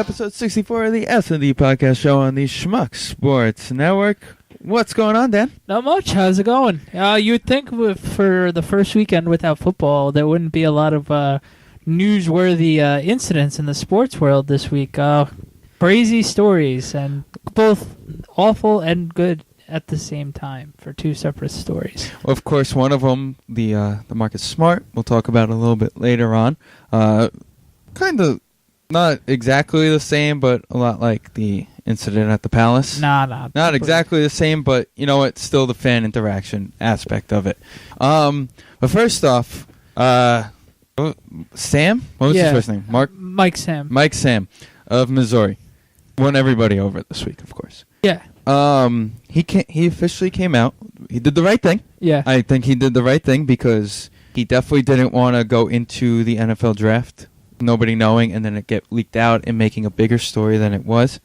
episode 64 of the S&D podcast show on the Schmuck Sports Network. What's going on, Dan? Not much. How's it going? You'd think for the first weekend without football, there wouldn't be a lot of newsworthy incidents in the sports world this week. Crazy stories, and both awful and good at the same time for two separate stories. Well, of course, one of them, the Marcus Smart, we'll talk about a little bit later on. Kind of not exactly the same, but a lot like the incident at the Palace. Not exactly the same, but you know what? Still the fan interaction aspect of it. But first off, Sam? What was his first name? Mike Sam. Mike Sam of Missouri. Won everybody over this week, of course. Yeah. He officially came out. He did the right thing. Yeah. I think he did the right thing because he definitely didn't want to go into the NFL draft, nobody knowing, and then it get leaked out and making a bigger story than it was.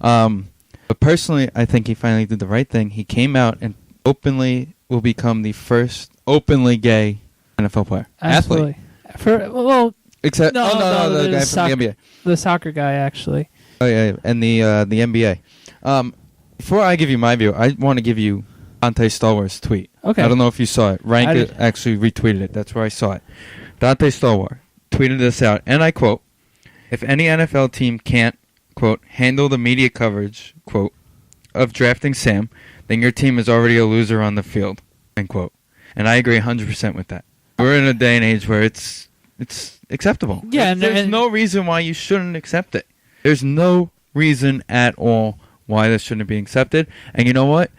But personally, I think he finally did the right thing. He came out and openly will become the first openly gay NFL player. Absolutely. Athlete. Except, the guy from the NBA. The soccer guy, actually. Oh, yeah, and the NBA. Before I give you my view, I want to give you Dante Stallworth's tweet. Okay. I don't know if you saw it. Rank actually retweeted it. That's where I saw it. Dante Stallworth tweeted this out, and I quote, "If any NFL team can't, quote, handle the media coverage, quote, of drafting Sam, then your team is already a loser on the field," end quote. And I agree 100% with that. We're in a day and age where it's acceptable. Yeah, there's no reason why you shouldn't accept it. There's no reason at all why this shouldn't be accepted. And you know what?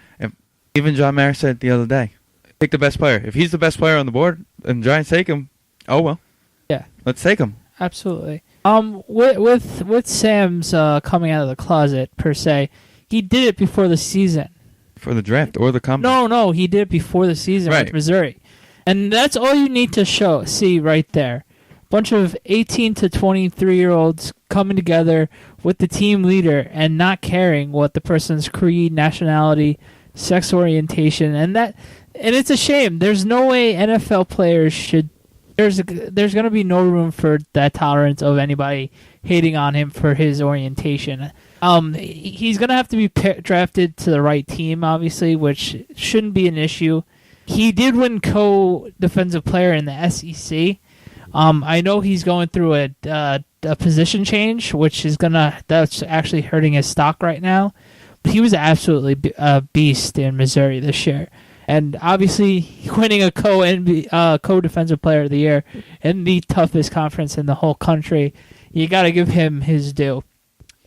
Even John Mayer said the other day, take the best player. If he's the best player on the board and Giants take him, oh well. Yeah. Let's take him. Absolutely. With Sam's coming out of the closet, per se, he did it before the season. For the draft or the combine? No, he did it before the season with Missouri. And that's all you need to see right there. Bunch of 18 to 23-year-olds coming together with the team leader and not caring what the person's creed, nationality, sex orientation, and it's a shame. There's no way NFL players should. There's going to be no room for that tolerance of anybody hating on him for his orientation. He's going to have to be drafted to the right team, obviously, which shouldn't be an issue. He did win co-defensive player in the SEC. I know he's going through a position change, which is that's actually hurting his stock right now. But he was absolutely a beast in Missouri this year, and obviously winning a co-defensive player of the year in the toughest conference in the whole country. You got to give him his due.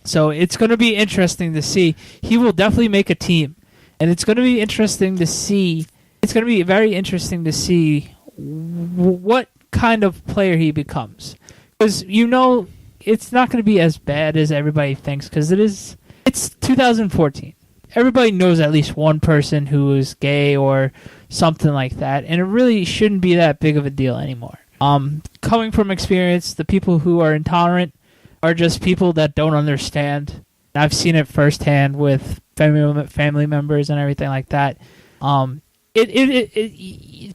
So it's going to be interesting to see. He will definitely make a team, and it's going to be interesting to see. It's going to be very interesting to see what kind of player he becomes, because it's not going to be as bad as everybody thinks, because it's 2014. Everybody knows at least one person who is gay or something like that, and it really shouldn't be that big of a deal anymore. Coming from experience, the people who are intolerant are just people that don't understand. I've seen it firsthand with family members and everything like that.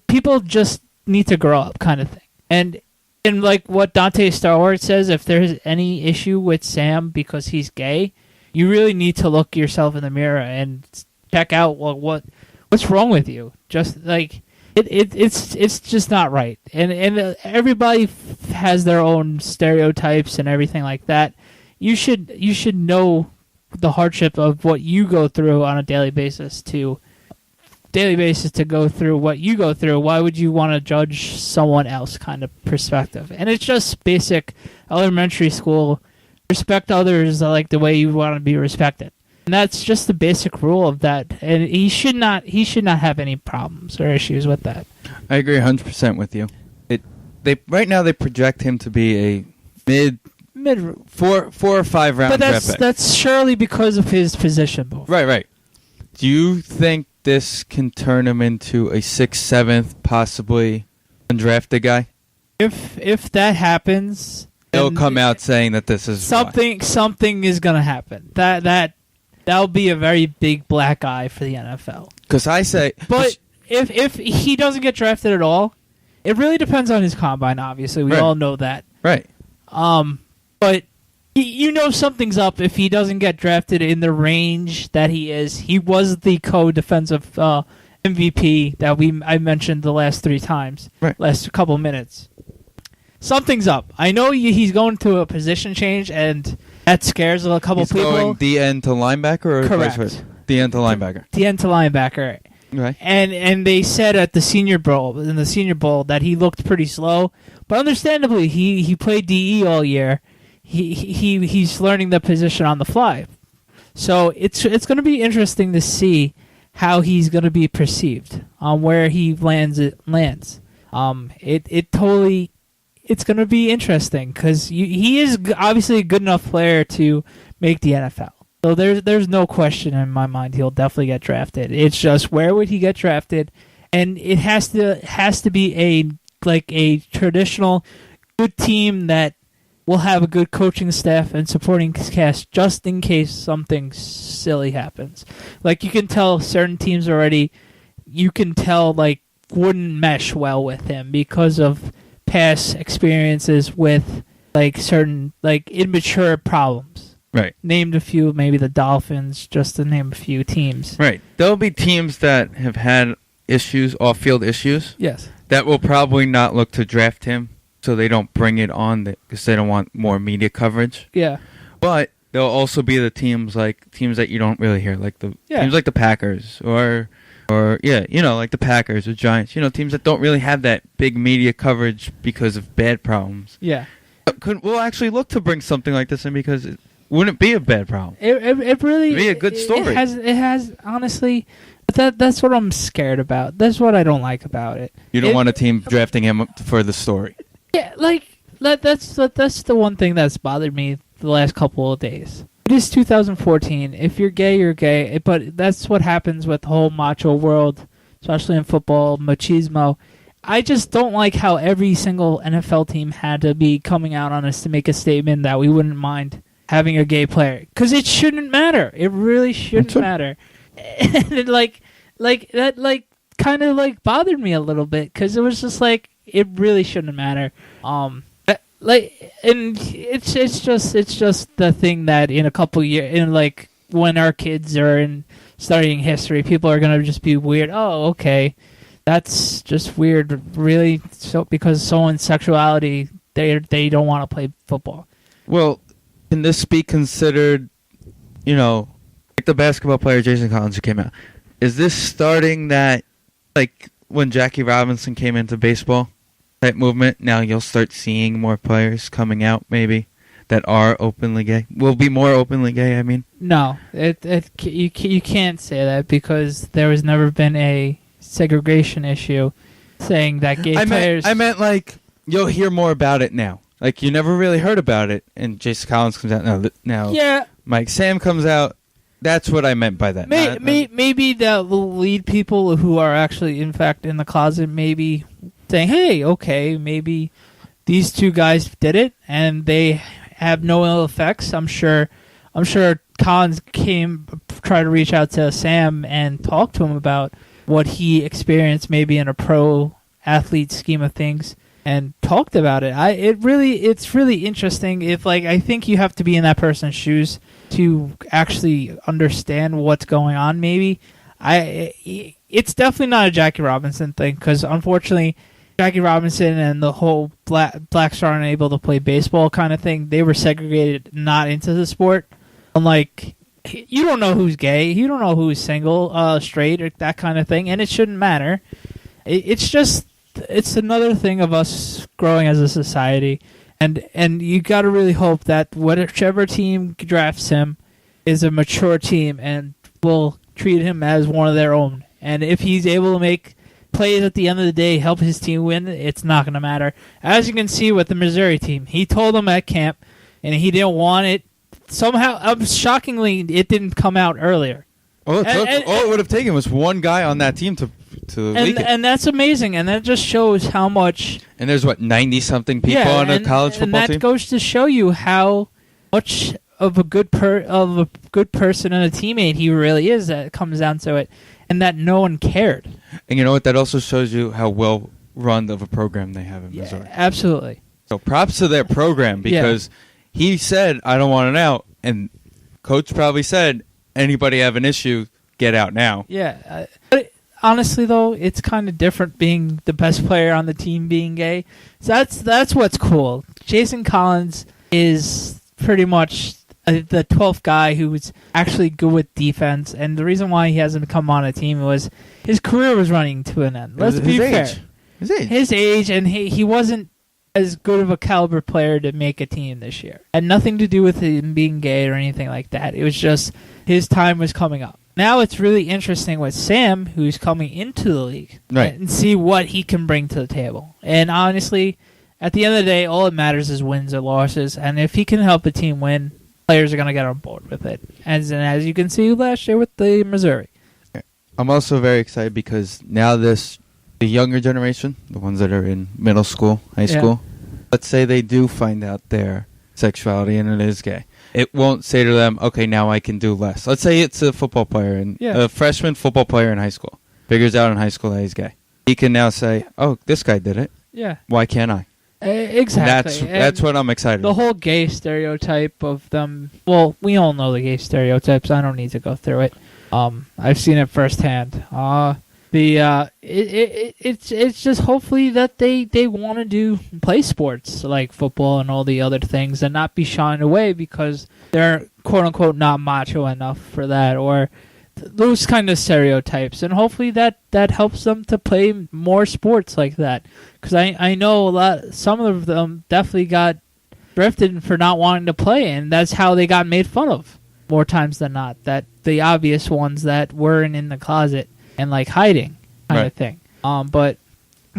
People just need to grow up, kind of thing. And like what Dante Stallworth says, if there's any issue with Sam because he's gay, you really need to look yourself in the mirror and check out what's wrong with you. Just like it's just not right. And everybody has their own stereotypes and everything like that. You should know the hardship of what you go through on a daily basis to go through what you go through. Why would you want to judge someone else kind of perspective? And it's just basic elementary school. Respect others like the way you want to be respected. And that's just the basic rule of that. And he should not have any problems or issues with that. I agree 100% with you. Right now they project him to be a mid 4 or 5 round draft pick. That's surely because of his position. Right. Do you think this can turn him into a 6th, 7th, possibly undrafted guy? If that happens, they'll come out saying that this is something is going to happen. That'll be a very big black eye for the NFL. Because I say, but if he doesn't get drafted at all, it really depends on his combine. Obviously, we all know that. Right. But you know something's up if he doesn't get drafted in the range that he is. He was the co-defensive MVP that I mentioned the last 3 times, last couple minutes. Something's up. I know he's going to a position change, and that scares a couple people. He's going DN to linebacker, or correct? DN to linebacker. DN to linebacker. Right. And they said at the Senior Bowl that he looked pretty slow, but understandably he played DE all year. He's learning the position on the fly, so it's going to be interesting to see how he's going to be perceived on where he lands. It's going to be interesting because he is obviously a good enough player to make the NFL. So there's no question in my mind he'll definitely get drafted. It's just where would he get drafted, and it has to be a traditional good team that will have a good coaching staff and supporting cast just in case something silly happens. Like you can tell certain teams already, you can tell wouldn't mesh well with him because of past experiences with certain immature problems. Right. Named a few, maybe the Dolphins, just to name a few teams. Right. There'll be teams that have had issues, off-field issues. Yes. That will probably not look to draft him, so they don't bring it on because they don't want more media coverage. Yeah. But there'll also be the teams that you don't really hear, teams like the Packers or like the Packers or Giants. Teams that don't really have that big media coverage because of bad problems. Yeah. We'll actually look to bring something like this in because it wouldn't be a bad problem. It really It'd be a good story. It has honestly. That's what I'm scared about. That's what I don't like about it. You don't want a team drafting him for the story. Yeah, that's the one thing that's bothered me the last couple of days. It is 2014. If you're gay, you're gay. But that's what happens with the whole macho world, especially in football, machismo. I just don't like how every single NFL team had to be coming out on us to make a statement that we wouldn't mind having a gay player. Because it shouldn't matter. It really shouldn't matter. And it kind of bothered me a little bit because it was just it really shouldn't matter. And it's just the thing that in a couple years, when our kids are studying history, people are gonna just be weird. Oh, okay, that's just weird. Really, so because someone's sexuality, they don't want to play football. Well, can this be considered, like the basketball player Jason Collins who came out? Is this starting that, when Jackie Robinson came into baseball, that movement? Now you'll start seeing more players coming out, maybe, that are openly gay. Will be more openly gay, I mean. No, you can't say that because there has never been a segregation issue saying that gay players... I meant, you'll hear more about it now. You never really heard about it, and Jason Collins comes out now. Yeah. Mike Sam comes out. That's what I meant by that. Maybe that will lead people who are actually, in fact, in the closet, maybe saying, hey, okay, maybe these two guys did it, and they have no ill effects. I'm sure Collins tried to reach out to Sam and talk to him about what he experienced maybe in a pro athlete scheme of things and talked about it. It's really interesting. I think you have to be in that person's shoes to actually understand what's going on. Maybe it's definitely not a Jackie Robinson thing because unfortunately Jackie Robinson and the whole blacks aren't able to play baseball kind of thing. They were segregated, not into the sport. Unlike, you don't know who's gay, you don't know who's single, straight, or that kind of thing, and it shouldn't matter. It's another thing of us growing as a society, and you got to really hope that whichever team drafts him is a mature team and will treat him as one of their own. And if he's able to make plays at the end of the day, help his team win, it's not going to matter. As you can see with the Missouri team, he told them at camp, and he didn't want it. Somehow, shockingly, it didn't come out earlier. All it would have taken was one guy on that team to leak it. And that's amazing, and that just shows how much... And there's, 90-something people on a college football team? And that goes to show you how much of a good person and a teammate he really is, that comes down to it, and that no one cared. And you know what? That also shows you how well-run of a program they have in Missouri. Absolutely. So props to their program because... he said, I don't want it out. And coach probably said, anybody have an issue, get out now. Yeah. Honestly, though, it's kind of different being the best player on the team being gay. So that's what's cool. Jason Collins is pretty much the 12th guy who's actually good with defense. And the reason why he hasn't come on a team was his career was running to an end. Let's be fair. His age, and he wasn't as good of a caliber player to make a team this year. Had nothing to do with him being gay or anything like that. It was just his time was coming up. Now it's really interesting with Sam, who's coming into the league, right, and see what he can bring to the table. And honestly, at the end of the day, all that matters is wins or losses. And if he can help a team win, players are going to get on board with it. As you can see last year with the Missouri. I'm also very excited because now the younger generation, the ones that are in middle school, high school, let's say they do find out their sexuality and it is gay. It won't say to them, okay, now I can do less. Let's say it's a football player, a freshman football player in high school, figures out in high school that he's gay. He can now say, oh, this guy did it. Yeah. Why can't I? Exactly. That's what I'm excited about. The whole gay stereotype of them, well, we all know the gay stereotypes. I don't need to go through it. I've seen it firsthand. It's just hopefully that they want to play sports like football and all the other things and not be shined away because they're quote unquote not macho enough for that or those kind of stereotypes. And hopefully that helps them to play more sports like that because I know some of them definitely got drifted for not wanting to play, and that's how they got made fun of more times than not. That the obvious ones that weren't in the closet and like hiding kind of thing. But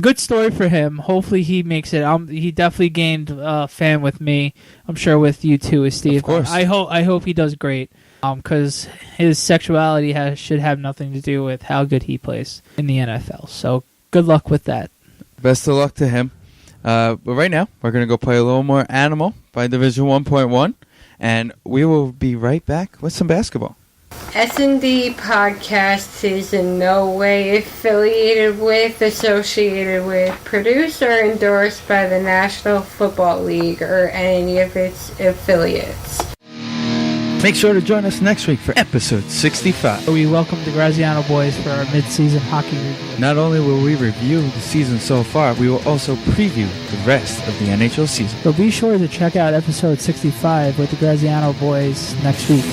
good story for him. Hopefully he makes it. He definitely gained a fan with me. I'm sure with you too, Steve. Of course. I hope he does great. Because his sexuality should have nothing to do with how good he plays in the NFL. So good luck with that. Best of luck to him. But right now we're gonna go play a little more Animal by Division 1.1, and we will be right back with some basketball. SNDPODCAST is in no way affiliated with, associated with, produced, or endorsed by the National Football League or any of its affiliates. Make sure to join us next week for episode 65. We welcome the Graziano boys for our mid-season hockey review. Not only will we review the season so far, we will also preview the rest of the NHL season. So be sure to check out episode 65 with the Graziano boys next week.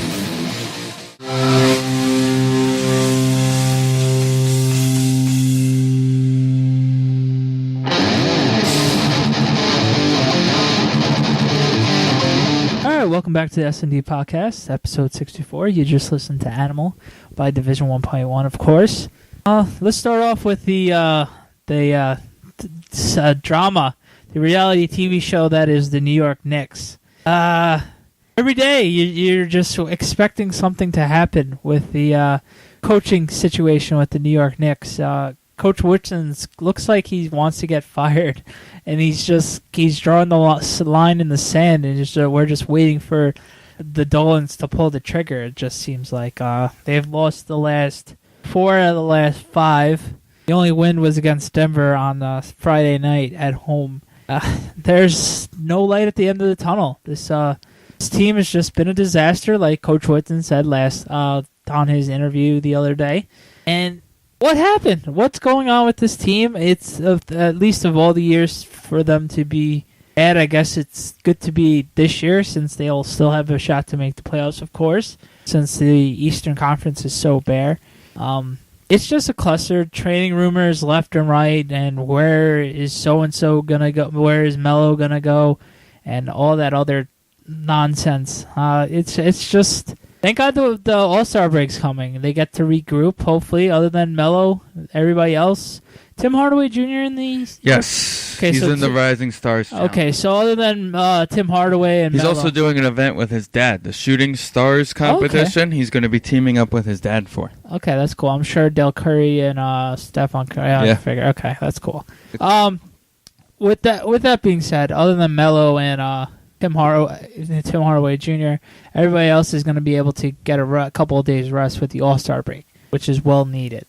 Welcome back to the S&D Podcast, episode 64. You just listened to Animal by Division 1.1, of course. Let's start off with the drama, the reality TV show that is the New York Knicks. Every day you're just expecting something to happen with the coaching situation with the New York Knicks. Coach Woodson looks like he wants to get fired, and he's drawing the line in the sand, and we're just waiting for the Dolans to pull the trigger. It just seems like they've lost the last 4 out of the last 5. The only win was against Denver on Friday night at home. There's no light at the end of the tunnel. This team has just been a disaster, like Coach Woodson said last on his interview the other day, and. What happened? What's going on with this team? It's at least of all the years for them to be bad. I guess it's good to be this year since they'll still have a shot to make the playoffs, of course, since the Eastern Conference is so bare. It's just a cluster. Training rumors left and right, and where is so-and-so going to go? Where is Melo going to go? And all that other nonsense. It's just... Thank God the All-Star break's coming. They get to regroup, hopefully, other than Melo, everybody else. Tim Hardaway Jr. in the... Yes, okay, he's in the Rising Stars channel. Okay, so other than Tim Hardaway and He's Melo. also doing an event with his dad, the Shooting Stars competition. Okay. He's going to be teaming up with his dad for. Okay, that's cool. I'm sure Del Curry and Stephon Curry. I figure. Okay, that's cool. With that being said, other than Melo and... Tim Hardaway Jr., everybody else is going to be able to get a couple of days rest with the All-Star break, which is well needed.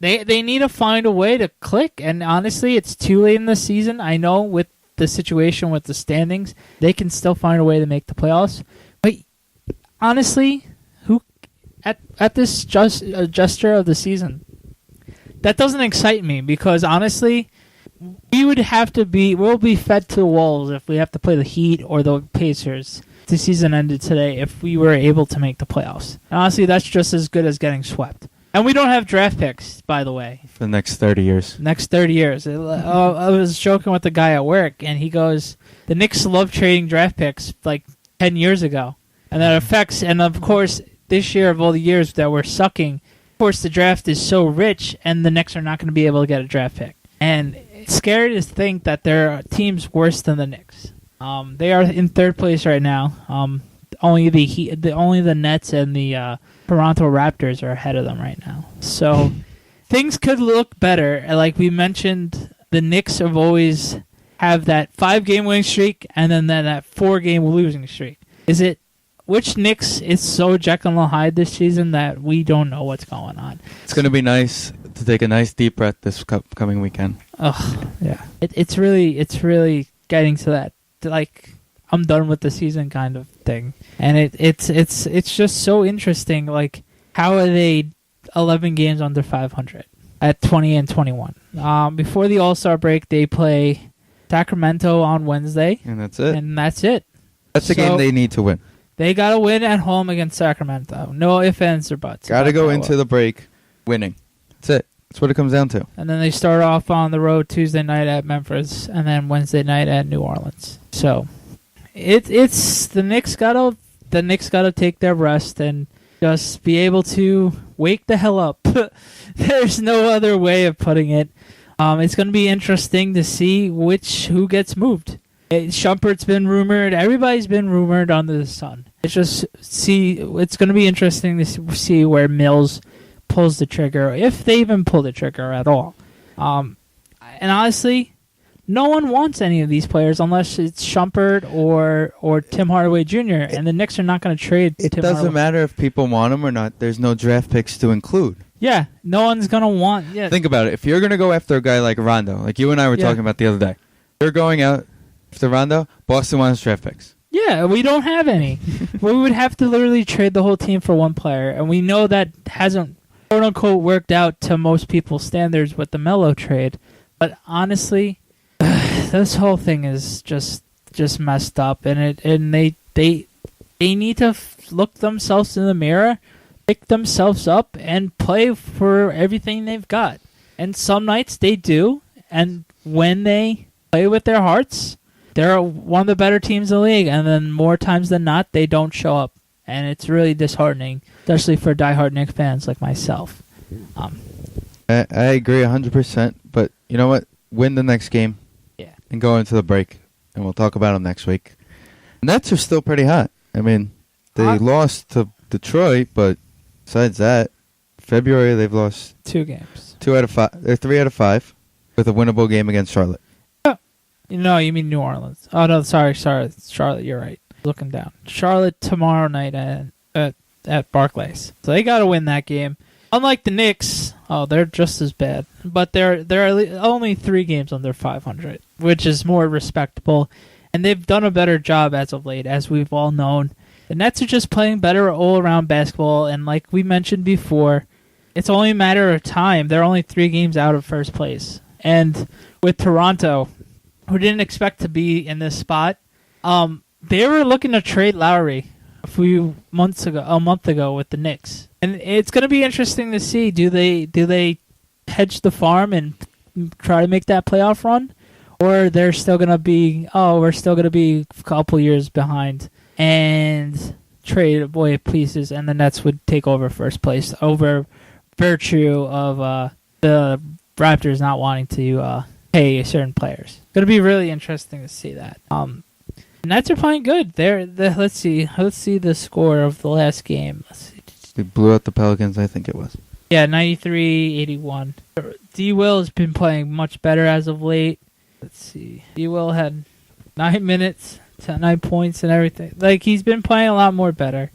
They need to find a way to click, and honestly, it's too late in the season. I know with the situation with the standings, they can still find a way to make the playoffs. But honestly, who at this gesture of the season, that doesn't excite me because honestly, we'll be fed to the wolves if we have to play the Heat or the Pacers. The season ended today if we were able to make the playoffs. And honestly, that's just as good as getting swept. And we don't have draft picks, by the way. For the next 30 years. Next 30 years. I was joking with the guy at work, and he goes, the Knicks love trading draft picks like 10 years ago. And that affects, and of course, this year of all the years that we're sucking, of course, the draft is so rich, and the Knicks are not going to be able to get a draft pick. And it's scary to think that there are teams worse than the Knicks. They are in third place right now. Only the Nets and the Toronto Raptors are ahead of them right now. So things could look better. Like we mentioned, the Knicks have always have that 5-game winning streak and then that 4-game losing streak. Which Knicks is so Jekyll and Hyde this season that we don't know what's going on? It's going to be nice to take a nice deep breath this coming weekend. Oh, yeah. It's really getting to that. Like, I'm done with the season kind of thing. And it's just so interesting. Like, how are they 11 games under 500 at 20-21? Before the All-Star break, they play Sacramento on Wednesday. And that's it. That's the game they need to win. They got to win at home against Sacramento. No ifs, ands, or buts. Got to go into the break winning. That's it. That's what it comes down to. And then they start off on the road Tuesday night at Memphis and then Wednesday night at New Orleans. So it's the Knicks gotta take their rest and just be able to wake the hell up. There's no other way of putting it. It's going to be interesting to see who gets moved. Shumpert's been rumored. Everybody's been rumored under the sun. It's going to be interesting to see where Mills pulls the trigger, if they even pull the trigger at all. And honestly, no one wants any of these players unless it's Shumpert or Tim Hardaway Jr. And the Knicks are not going to trade. It doesn't matter if people want them or not. There's no draft picks to include. Yeah, no one's going to want. Yeah. Think about it. If you're going to go after a guy like Rondo, like you and I were talking about the other day, you're going out after Rondo. Boston wants draft picks. Yeah, we don't have any. We would have to literally trade the whole team for one player, and we know that hasn't quote unquote worked out to most people's standards with the Melo trade. But honestly, this whole thing is just messed up, and they need to look themselves in the mirror, pick themselves up, and play for everything they've got. And some nights they do, and when they play with their hearts, they're one of the better teams in the league, and then more times than not, they don't show up. And it's really disheartening, especially for diehard Knicks fans like myself. I agree 100%, but you know what? Win the next game and go into the break, and we'll talk about them next week. Nets are still pretty hot. I mean, they lost to Detroit, but besides that, February they've lost 2 games. 2 out of 5. They're 3 out of 5 with a winnable game against Charlotte. No, you mean New Orleans. Oh, no, sorry. Charlotte, you're right. Looking down. Charlotte tomorrow night at Barclays. So they got to win that game. Unlike the Knicks, they're just as bad. But they're only 3 games under 500, which is more respectable. And they've done a better job as of late, as we've all known. The Nets are just playing better all-around basketball, and like we mentioned before, it's only a matter of time. They're only 3 games out of first place. And with Toronto, who didn't expect to be in this spot, they were looking to trade Lowry a month ago with the Knicks. And it's going to be interesting to see, do they hedge the farm and try to make that playoff run? Or they're still going to be, we're still going to be a couple years behind and trade away pieces, and the Nets would take over first place over virtue of the Raptors not wanting to pay certain players. Going to be really interesting to see that. Nets are playing good. Let's see the score of the last game. They blew out the Pelicans, I think it was. Yeah, 93-81. D. Will has been playing much better as of late. Let's see. D. Will had 9 minutes, 9 points, and everything. Like, he's been playing a lot more better.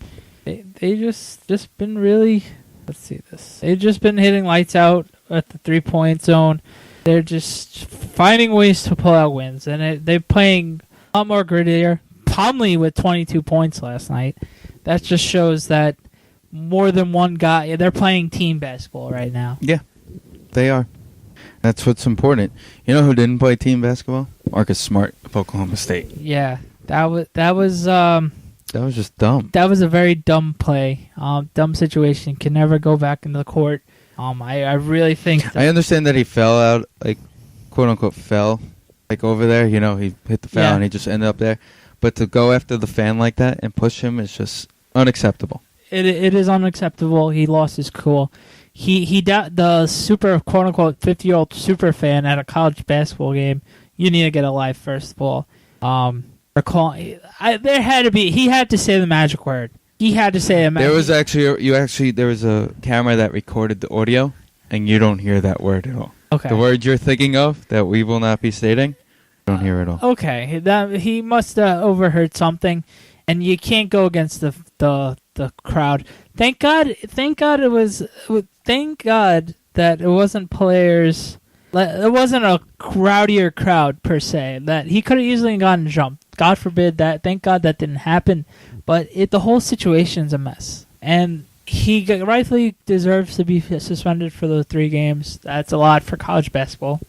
They just been really. Let's see this. They've just been hitting lights out at the 3-point zone. They're just finding ways to pull out wins, and they're playing a lot more grittier. Plumlee with 22 points last night. That just shows that more than one guy. They're playing team basketball right now. Yeah, they are. That's what's important. You know who didn't play team basketball? Marcus Smart of Oklahoma State. Yeah, that was just dumb. That was a very dumb play. Dumb situation. Can never go back into the court. I really think. I understand that he fell out, like, quote unquote, fell, like over there. You know, he hit the foul and he just ended up there. But to go after the fan like that and push him is just unacceptable. It is unacceptable. He lost his cool. The super quote unquote 50-year-old super fan at a college basketball game. You need to get a life first of all. There had to be. He had to say the magic word. He had to say a magic. There was a camera that recorded the audio, and you don't hear that word at all. Okay. The word you're thinking of that we will not be stating, you don't hear it all. Okay, he must have overheard something, and you can't go against the crowd. Thank God that it wasn't players. It wasn't a rowdier crowd per se. That he could have easily gotten jumped. God forbid that. Thank God that didn't happen. But the whole situation's a mess, and he rightfully deserves to be suspended for those 3 games. That's a lot for college basketball.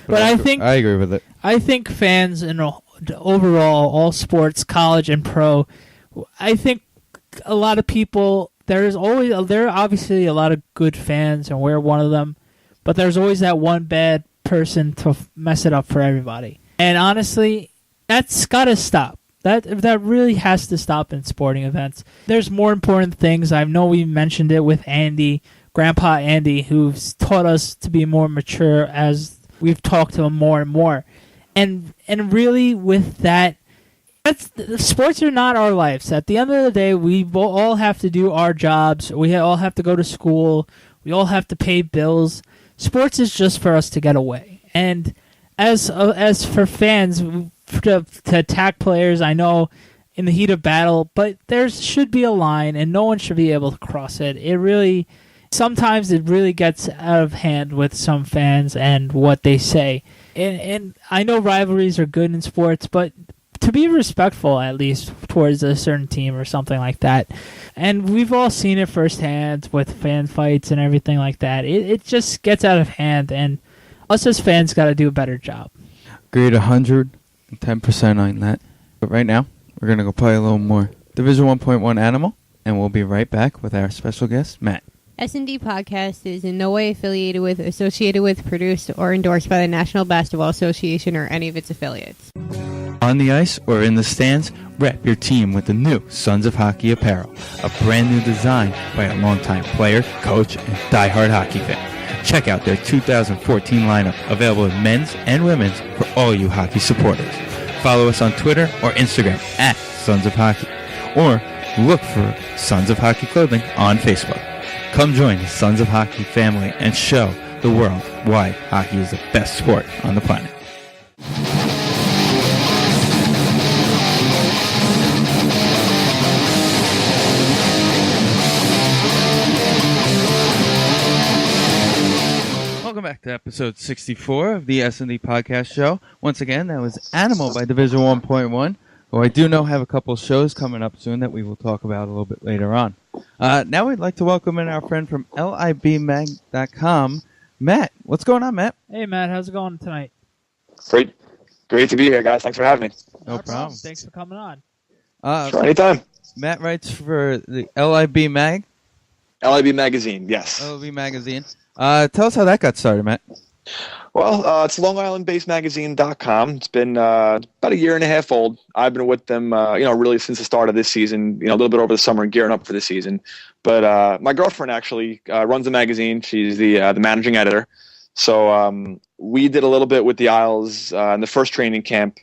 But I agree with it. I think fans in overall, all sports, college and pro, I think a lot of people. There are obviously a lot of good fans, and we're one of them. But there's always that one bad person to mess it up for everybody. And honestly, that's got to stop. That really has to stop in sporting events. There's more important things. I know we mentioned it with Andy, Grandpa Andy, who's taught us to be more mature as we've talked to him more and more. And really with that, sports are not our lives. At the end of the day, we all have to do our jobs. We all have to go to school. We all have to pay bills. Sports is just for us to get away. And as for fans, to attack players, I know in the heat of battle, but there should be a line, and no one should be able to cross it. Sometimes it really gets out of hand with some fans and what they say. And I know rivalries are good in sports, but to be respectful, at least, towards a certain team or something like that. And we've all seen it firsthand with fan fights and everything like that. It just gets out of hand, and us as fans got to do a better job. Agreed 110% on that. But right now, we're going to go play a little more Division 1.1 Animal, and we'll be right back with our special guest, Matt. SNDPODCAST is in no way affiliated with, associated with, produced, or endorsed by the National Basketball Association or any of its affiliates. On the ice or in the stands, rep your team with the new Sons of Hockey apparel, a brand new design by a longtime player, coach, and diehard hockey fan. Check out their 2014 lineup, available in men's and women's for all you hockey supporters. Follow us on Twitter or Instagram at Sons of Hockey, or look for Sons of Hockey Clothing on Facebook. Come join the Sons of Hockey family and show the world why hockey is the best sport on the planet. Welcome back to episode 64 of the S&D Podcast Show. Once again, that was Animal by Division 1.1, who I do know have a couple shows coming up soon that we will talk about a little bit later on. Now we'd like to welcome in our friend from libmag.com, Matt. What's going on, Matt? Hey, Matt. How's it going tonight? Great to be here, guys. Thanks for having me. No problem. Thanks for coming on. Sure, anytime. Matt writes for the LIB Mag. LIB Magazine, yes. LIB Magazine. Tell us how that got started, Matt. Well, it's Long Island-based magazine.com. It's been about a year and a half old. I've been with them, really since the start of this season, a little bit over the summer and gearing up for the season. But my girlfriend actually runs the magazine. She's the managing editor. So we did a little bit with the Isles in the first training camp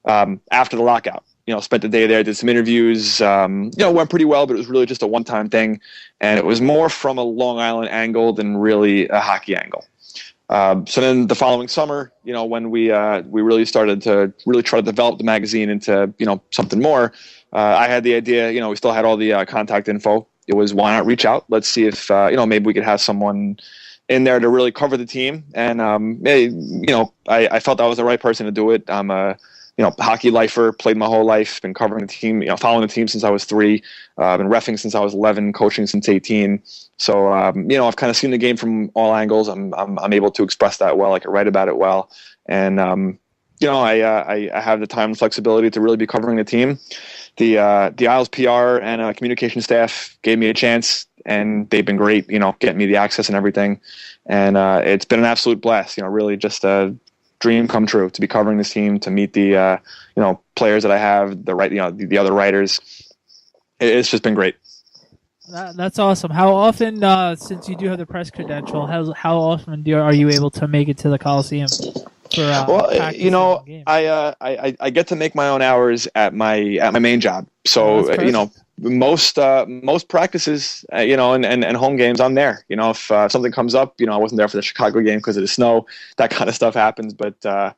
after the lockout. Spent the day there, did some interviews. Went pretty well, but it was really just a one-time thing. And it was more from a Long Island angle than really a hockey angle. So then the following summer, when we really started to really try to develop the magazine into, something more, I had the idea, we still had all the contact info. It was, why not reach out? Let's see if, maybe we could have someone, in there to really cover the team. And, I felt I was the right person to do it. I'm a, hockey lifer, played my whole life, been covering the team, following the team since I was 3, been reffing since I was 11, coaching since 18. So, I've kind of seen the game from all angles. I'm able to express that well. I can write about it well. And, I have the time and flexibility to really be covering the team. The Isles PR and communication staff gave me a chance, and they've been great, getting me the access and everything. And it's been an absolute blast, really just a dream come true to be covering this team, to meet the, players that I have, the other writers. It's just been great. That's awesome. How often, since you do have the press credential, how often are you able to make it to the Coliseum? I get to make my own hours at my main job. So most practices, and home games, I'm there. If something comes up, I wasn't there for the Chicago game because of the snow. That kind of stuff happens. But for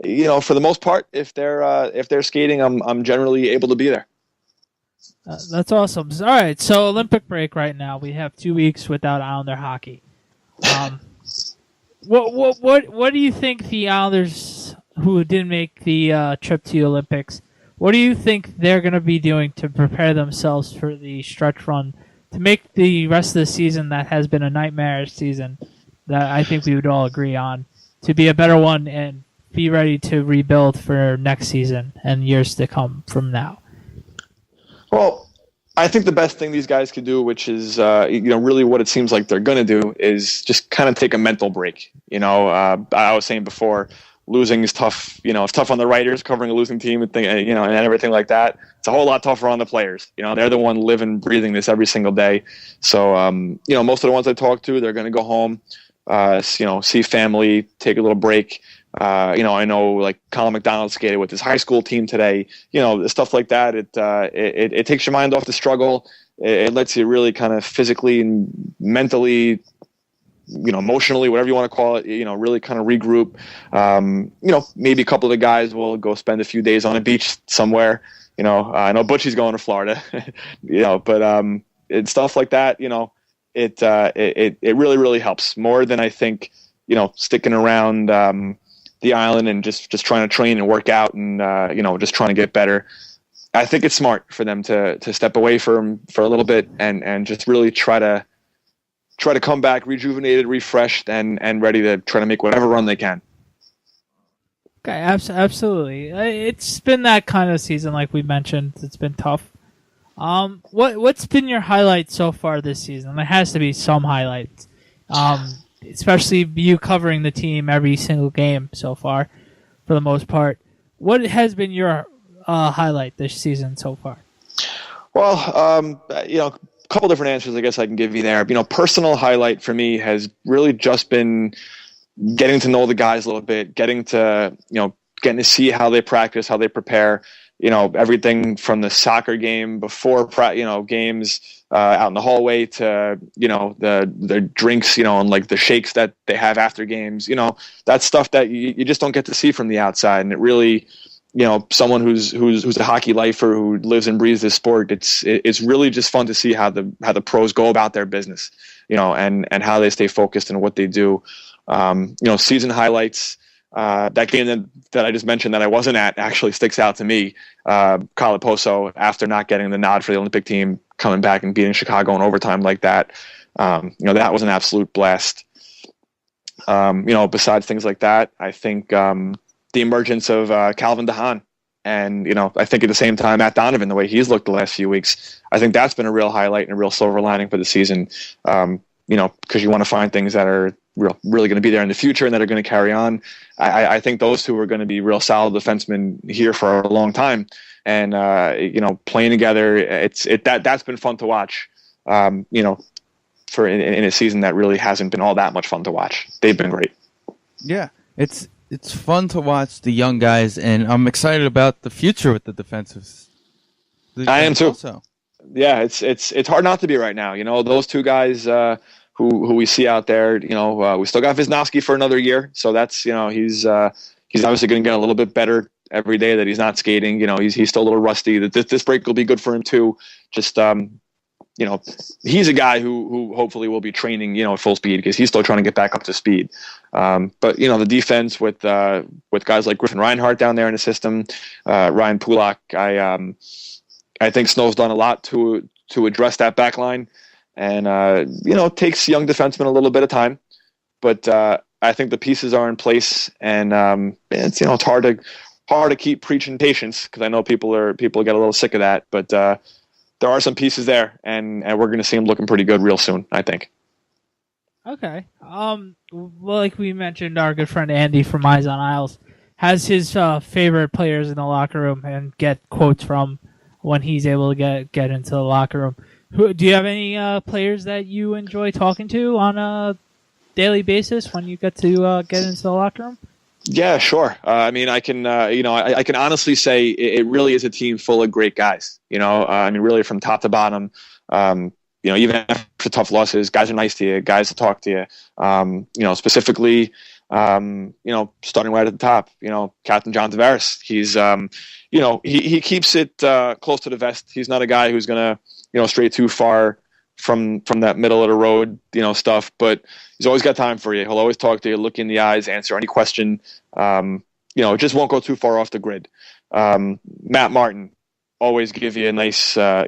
the most part, if they're skating, I'm generally able to be there. That's awesome. All right, so Olympic break right now. We have 2 weeks without Islander hockey. What do you think the Islanders who didn't make the trip to the Olympics, what do you think they're going to be doing to prepare themselves for the stretch run to make the rest of the season that has been a nightmarish season that I think we would all agree on to be a better one and be ready to rebuild for next season and years to come from now? Well, I think the best thing these guys could do, which is, really what it seems like they're going to do, is just kind of take a mental break. I was saying before, losing is tough. It's tough on the writers covering a losing team and everything like that. It's a whole lot tougher on the players. They're the one living, breathing this every single day. So, most of the ones I talk to, they're going to go home, see family, take a little break. I know like Colin McDonald skated with his high school team today, stuff like that. It takes your mind off the struggle. It lets you really kind of physically and mentally, emotionally, whatever you want to call it, really kind of regroup. Maybe a couple of the guys will go spend a few days on a beach somewhere. I know Butchie's going to Florida, but it's stuff like that. It really, really helps more than I think, sticking around, the island and just trying to train and work out and just trying to get better. I think it's smart for them to step away for a little bit and just really try to come back rejuvenated, refreshed, and ready to try to make whatever run they can. Okay, absolutely. It's been that kind of season, like we mentioned. It's been tough. What's been your highlight so far this season? There has to be some highlights. Especially you covering the team every single game so far, for the most part. What has been your highlight this season so far? Well, a couple different answers I guess I can give you there. Personal highlight for me has really just been getting to know the guys a little bit, getting to see how they practice, how they prepare. Everything from the soccer game before, games out in the hallway to, the drinks, and like the shakes that they have after games, that's stuff that you just don't get to see from the outside. And it really, someone who's a hockey lifer who lives and breathes this sport, it's really just fun to see how the pros go about their business, and how they stay focused in what they do. Season highlights. That game that I just mentioned that I wasn't at actually sticks out to me. Colaposo, after not getting the nod for the Olympic team, coming back and beating Chicago in overtime like that. That was an absolute blast. Besides things like that, I think the emergence of Calvin DeHaan and, I think at the same time, Matt Donovan, the way he's looked the last few weeks, I think that's been a real highlight and a real silver lining for the season. Because you want to find things that are really going to be there in the future and that are going to carry on. I think those two are going to be real solid defensemen here for a long time. And, playing together, that's been fun to watch, for in a season that really hasn't been all that much fun to watch. They've been great. Yeah, it's fun to watch the young guys, and I'm excited about the future with the defensives. I am too. Also. Yeah, it's hard not to be right now. Those two guys who we see out there. We still got Wisnowski for another year, so that's he's obviously going to get a little bit better every day that he's not skating. He's still a little rusty. This break will be good for him too. Just he's a guy who hopefully will be training, at full speed because he's still trying to get back up to speed. But the defense with guys like Griffin Reinhart down there in the system, Ryan Pulak, I think Snow's done a lot to address that back line, and it takes young defensemen a little bit of time, but I think the pieces are in place, and it's it's hard to keep preaching patience because I know people get a little sick of that, but there are some pieces there, and we're going to see them looking pretty good real soon, I think. Okay. Well, like we mentioned, our good friend Andy from Eyes on Isles has his favorite players in the locker room and get quotes from when he's able to get into the locker room. Do you have any players that you enjoy talking to on a daily basis when you get to get into the locker room? Yeah, sure. I can, I can honestly say it really is a team full of great guys. Really from top to bottom. Even after tough losses, guys are nice to you. Guys to talk to you. Specifically, starting right at the top. Captain John Tavares. He's, he keeps it close to the vest. He's not a guy who's gonna, stray too far from that middle of the road, stuff. But he's always got time for you. He'll always talk to you, look in the eyes, answer any question. It just won't go too far off the grid. Matt Martin always give you a nice, a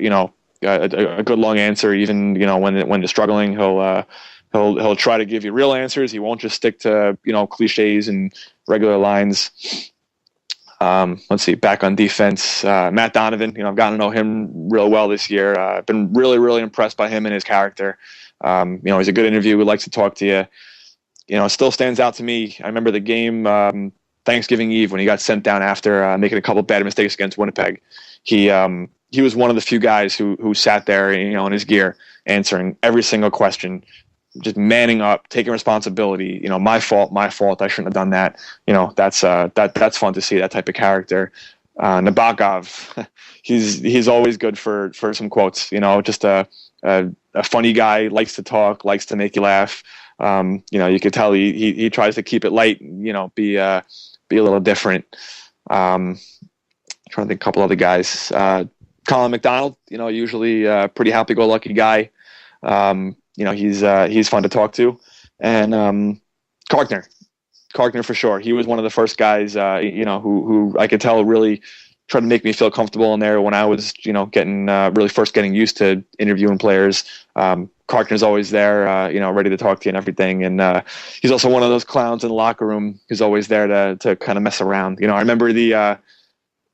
good long answer. Even when they're struggling, he'll try to give you real answers. He won't just stick to cliches and regular lines. Let's see, back on defense, Matt Donovan, I've gotten to know him real well this year. I've been really, really impressed by him and his character. He's a good interview. He likes to talk to you. It still stands out to me. I remember the game, Thanksgiving Eve, when he got sent down after making a couple bad mistakes against Winnipeg. He was one of the few guys who sat there, in his gear, answering every single question, just manning up, taking responsibility. My fault. I shouldn't have done that. That's fun to see, that type of character. Nabokov, he's always good for some quotes. Just a funny guy, likes to talk, likes to make you laugh. You could tell he tries to keep it light. Be a little different. Trying to think a couple other guys. Colin McDonald, usually a pretty happy-go-lucky guy. He's fun to talk to. And Karkner for sure. He was one of the first guys, who I could tell really tried to make me feel comfortable in there when I was, getting used to interviewing players. Karkner's always there, ready to talk to you and everything. And he's also one of those clowns in the locker room who's always there to kind of mess around. I remember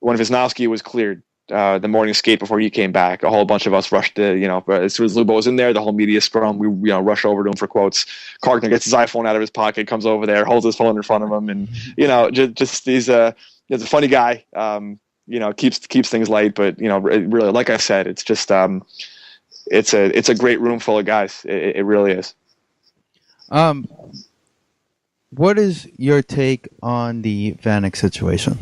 when Wisnowski was cleared, the morning skate before he came back, a whole bunch of us rushed to, as soon as Lubo was in there, the whole media scrum, we rush over to him for quotes. Karkner gets his iPhone out of his pocket, comes over there, holds his phone in front of him, and just he's a funny guy. Keeps things light, but really, like I said, it's just it's a great room full of guys. It really is. What is your take on the Vanek situation?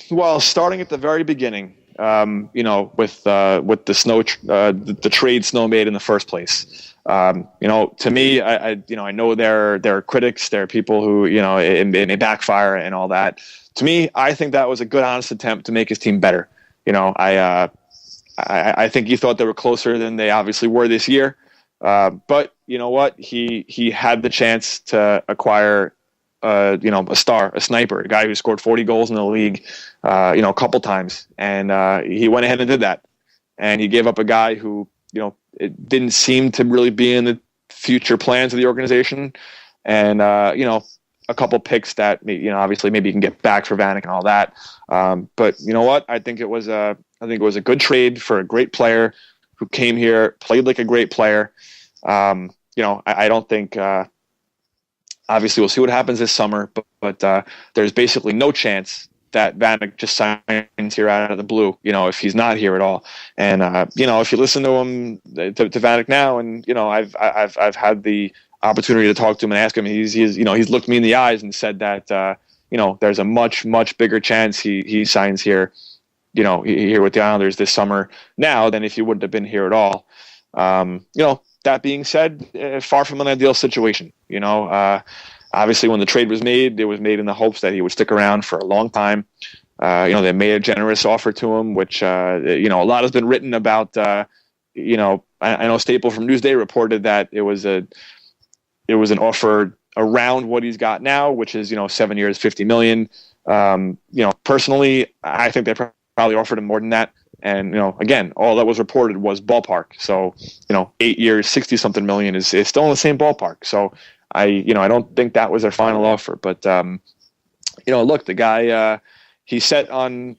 Well, starting at the very beginning, with the Snow, the trade Snow made in the first place. To me, I know there are critics, there are people who, it may backfire and all that. To me, I think that was a good, honest attempt to make his team better. I think he thought they were closer than they obviously were this year. But you know what? He had the chance to acquire a star, a sniper, a guy who scored 40 goals in the league, a couple times. And he went ahead and did that. And he gave up a guy who, it didn't seem to really be in the future plans of the organization. And, a couple picks that, obviously maybe you can get back for Vanek and all that. But you know what? I think it was a good trade for a great player who came here, played like a great player. I don't think, obviously we'll see what happens this summer, but there's basically no chance that Vanek just signs here out of the blue, if he's not here at all. And, if you listen to him, to Vanek now, and, I've had the opportunity to talk to him and ask him, he's looked me in the eyes and said that, there's a much, much bigger chance he signs here, here with the Islanders this summer now than if he wouldn't have been here at all. That being said, far from an ideal situation. Obviously when the trade was made, it was made in the hopes that he would stick around for a long time. They made a generous offer to him, which a lot has been written about. I know Staple from Newsday reported that it was an offer around what he's got now, which is 7 years, $50 million. Personally, I think they probably offered him more than that. And again, all that was reported was ballpark. So 8 years, 60-something million is still in the same ballpark. So I don't think that was their final offer. But look, the guy he's set on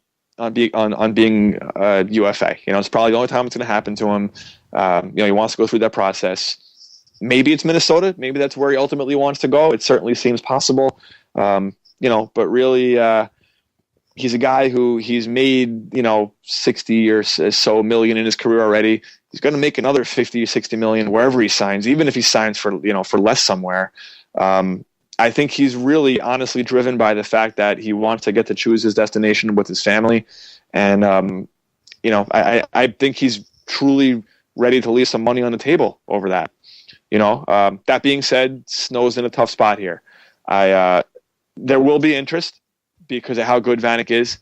being UFA. It's probably the only time it's going to happen to him. He wants to go through that process. Maybe it's Minnesota. Maybe that's where he ultimately wants to go. It certainly seems possible. But really, he's a guy who he's made, 60 or so million in his career already. He's going to make another 50, 60 million wherever he signs, even if he signs for less somewhere. I think he's really honestly driven by the fact that he wants to get to choose his destination with his family. And, I think he's truly ready to leave some money on the table over that. That being said, Snow's in a tough spot here. There will be interest because of how good Vanek is,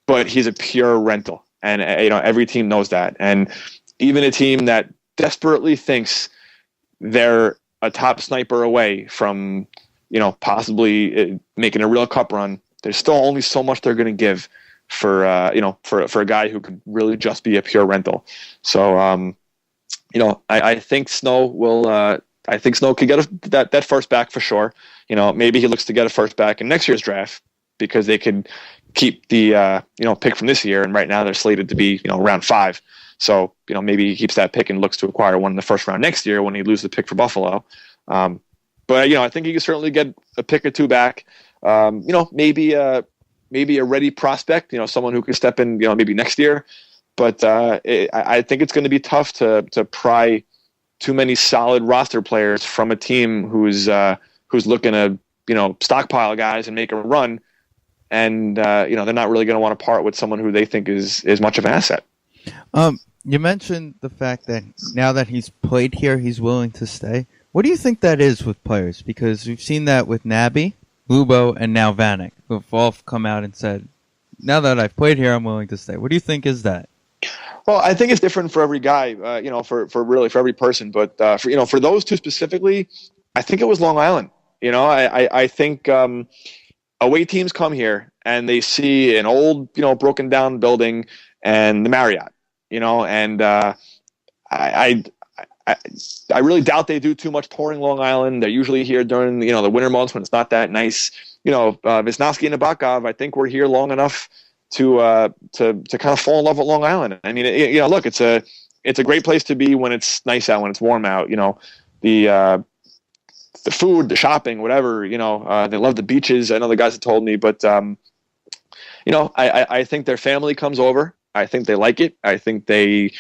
but he's a pure rental. And, every team knows that. And even a team that desperately thinks they're a top sniper away from, possibly making a real cup run, there's still only so much they're going to give for a guy who could really just be a pure rental. So, I think Snow will, I think Snow could get that first back for sure. Maybe he looks to get a first back in next year's draft because they could keep the, pick from this year. And right now they're slated to be, round 5. So, maybe he keeps that pick and looks to acquire one in the first round next year when he loses the pick for Buffalo. But I think he can certainly get a pick or two back. Maybe a ready prospect, someone who can step in, maybe next year. But I think it's going to be tough to pry too many solid roster players from a team who's looking to, stockpile guys and make a run. And, they're not really going to want to part with someone who they think is much of an asset. You mentioned the fact that now that he's played here, he's willing to stay. What do you think that is with players? Because we've seen that with Naby, Lubo, and now Vanek, who have all come out and said, now that I've played here, I'm willing to stay. What do you think is that? Well, I think it's different for every guy, for every person. But, for those two specifically, I think it was Long Island. I think away teams come here and they see an old, broken down building and the Marriott, and I really doubt they do too much touring Long Island. They're usually here during, the winter months when it's not that nice. Wisnowski and Nabokov, I think we're here long enough to kind of fall in love with Long Island. I mean, look, it's a great place to be when it's nice out, when it's warm out. The food, the shopping, whatever. They love the beaches. I know the guys have told me, but I think their family comes over. I think they like it. I think they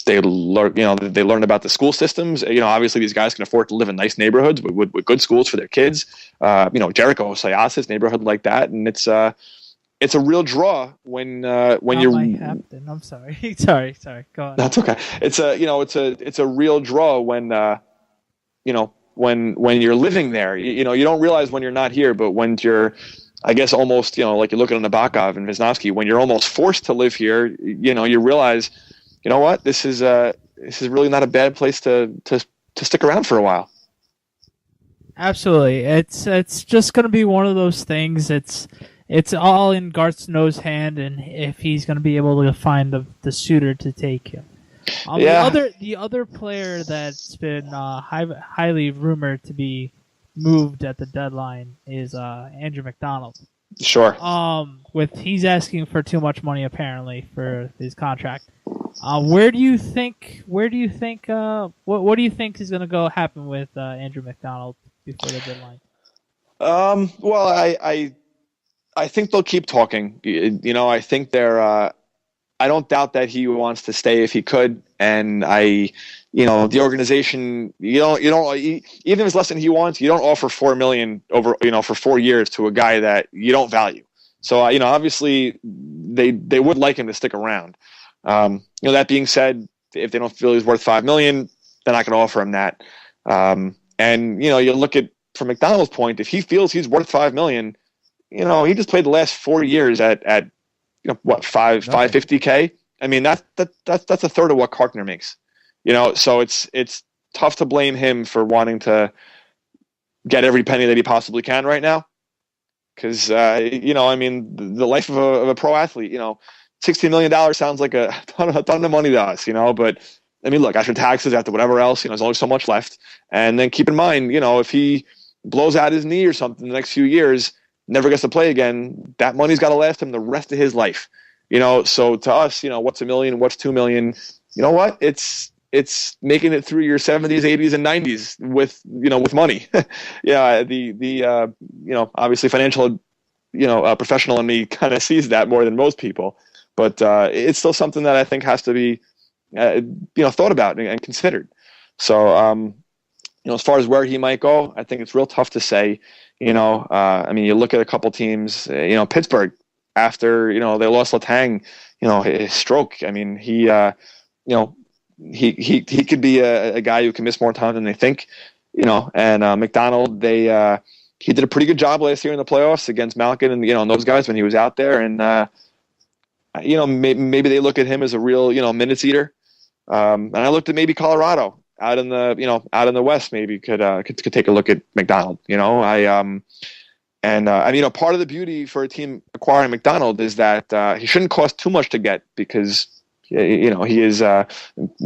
learn. They learn about the school systems. Obviously these guys can afford to live in nice neighborhoods with good schools for their kids. Jericho, Syossis, neighborhood like that, and it's a real draw when you're. I'm sorry. sorry. Go on. That's okay. It's a real draw when when you're living there. You don't realize when you're not here, but when you're, I guess, almost like you're looking at Nabokov and Wisnowski, when you're almost forced to live here, you realize, what, this is really not a bad place to stick around for a while. Absolutely, it's just going to be one of those things. It's all in Garth Snow's hand, and if he's going to be able to find the suitor to take him. The other player that's been highly rumored to be moved at the deadline is Andrew McDonald. Sure. He's asking for too much money apparently for his contract. What do you think is going to go happen with Andrew McDonald before the deadline? Well, I think they'll keep talking. I think they're. I don't doubt that he wants to stay if he could, and the organization. Even if it's less than he wants, you don't offer $4 million over for 4 years to a guy that you don't value. So obviously they would like him to stick around. That being said, if they don't feel he's worth $5 million, they're not going to offer him that. And you look at from McDonald's point, if he feels he's worth $5 million, he just played the last 4 years at what, $550K. I mean, that's a third of what Carkner makes. So it's tough to blame him for wanting to get every penny that he possibly can right now. Because I mean, the life of a pro athlete, $16 million sounds like a ton of money to us, but I mean, look, after taxes, after whatever else, there's only so much left. And then keep in mind, if he blows out his knee or something in the next few years, never gets to play again, that money's got to last him the rest of his life. So to us, what's $1 million, what's $2 million? You know what? It's making it through your 70s, 80s, and 90s with money. Yeah, the obviously financial, professional in me kind of sees that more than most people, but it's still something that I think has to be, thought about and considered. So, as far as where he might go, I think it's real tough to say. I mean, you look at a couple teams, Pittsburgh, after, they lost Letang, his stroke. I mean, he could be a guy who can miss more time than they think, and McDonald, he did a pretty good job last year in the playoffs against Malkin and, and those guys when he was out there. And, maybe they look at him as a real, minutes eater. And I looked at maybe Colorado out in the West, maybe could take a look at McDonald. I mean, part of the beauty for a team acquiring McDonald is that he shouldn't cost too much to get, because he is a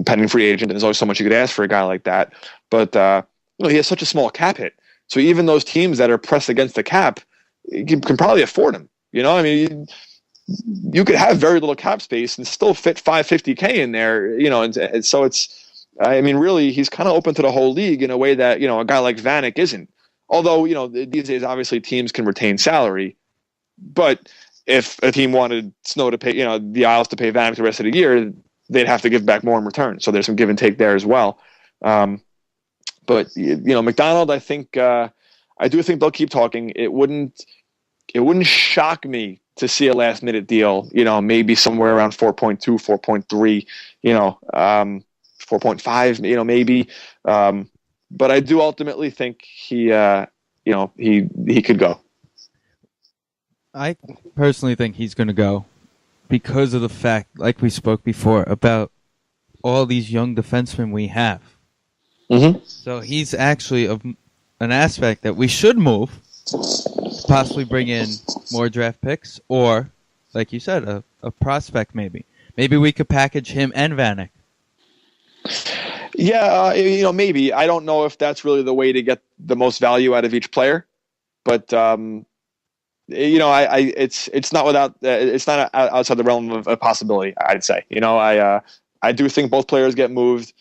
pending free agent, and there's always so much you could ask for a guy like that. But he has such a small cap hit, so even those teams that are pressed against the cap can probably afford him. I mean, you could have very little cap space and still fit $550K in there. And so it's, I mean, really, he's kind of open to the whole league in a way that a guy like Vanek isn't. Although these days, obviously, teams can retain salary, but if a team wanted Snow to pay, the Isles to pay Vanek the rest of the year, they'd have to give back more in return. So there's some give and take there as well. But McDonald, I think, I do think they'll keep talking. It wouldn't shock me to see a last minute deal, maybe somewhere around 4.2, 4.3, 4.5, maybe. But I do ultimately think he could go. I personally think he's going to go because of the fact, like we spoke before, about all these young defensemen we have. Mm-hmm. So he's actually an aspect that we should move, possibly bring in more draft picks, or, like you said, a prospect maybe. Maybe we could package him and Vanek. Yeah, maybe. I don't know if that's really the way to get the most value out of each player, but it's not outside the realm of a possibility, I'd say. I do think both players get moved.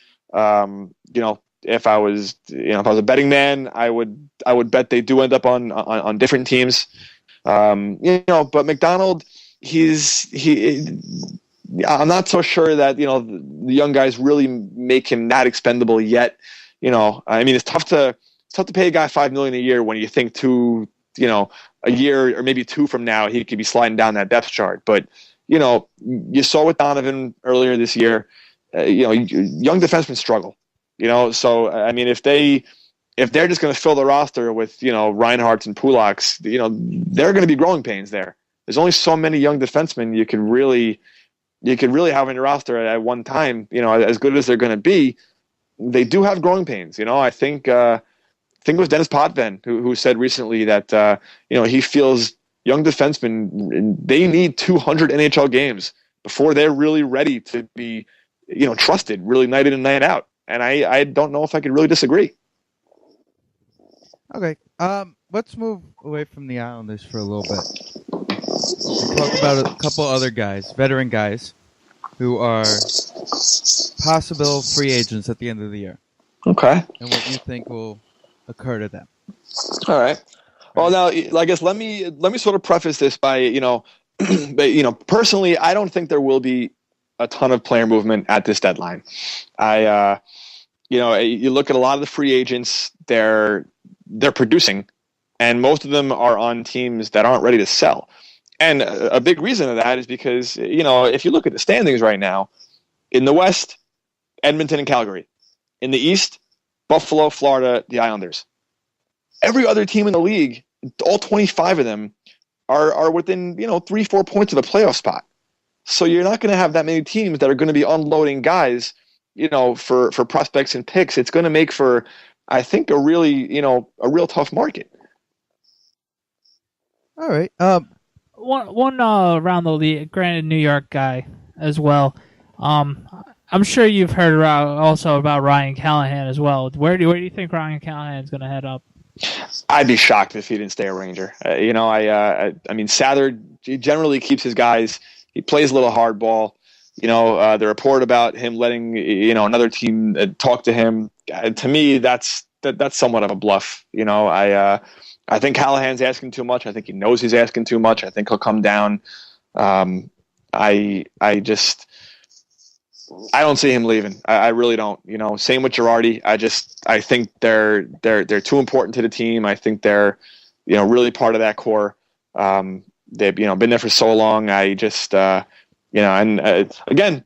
If I was a betting man, I would bet they do end up on different teams. But McDonald, I'm not so sure that the young guys really make him that expendable yet. I mean, it's tough to pay a guy $5 million a year when you think a year or maybe two from now he could be sliding down that depth chart. But you saw with Donovan earlier this year. Young defensemen struggle. So I mean, if they're just going to fill the roster with Reinhardts and Pulaks, they're going to be growing pains there. There's only so many young defensemen you could really have on your roster at one time. As good as they're going to be, they do have growing pains. I think it was Dennis Potvin who said recently that he feels young defensemen, they need 200 NHL games before they're really ready to be trusted really night in and night out. And I don't know if I could really disagree. Okay. Let's move away from the Islanders for a little bit. We'll talk about a couple other guys, veteran guys, who are possible free agents at the end of the year. Okay. And what you think will occur to them. All right. Well, now, I guess let me sort of preface this by, personally, I don't think there will be a ton of player movement at this deadline. You look at a lot of the free agents, they're producing, and most of them are on teams that aren't ready to sell. And a big reason of that is because, if you look at the standings right now, in the West, Edmonton and Calgary. In the East, Buffalo, Florida, the Islanders. Every other team in the league, all 25 of them, are within 3-4 points of a playoff spot. So you're not going to have that many teams that are going to be unloading guys, for prospects and picks. It's going to make for, I think, a real tough market. All right. One around the league, granted New York guy as well. I'm sure you've heard also about Ryan Callahan as well. Where do you think Ryan Callahan is going to head up? I'd be shocked if he didn't stay a Ranger. I mean, Sather generally keeps his guys. He plays a little hardball. The report about him letting another team talk to him. To me, that's somewhat of a bluff. I think Callahan's asking too much. I think he knows he's asking too much. I think he'll come down. I don't see him leaving. I really don't. Same with Girardi. I think they're too important to the team. I think they're really part of that core. They've been there for so long. Again,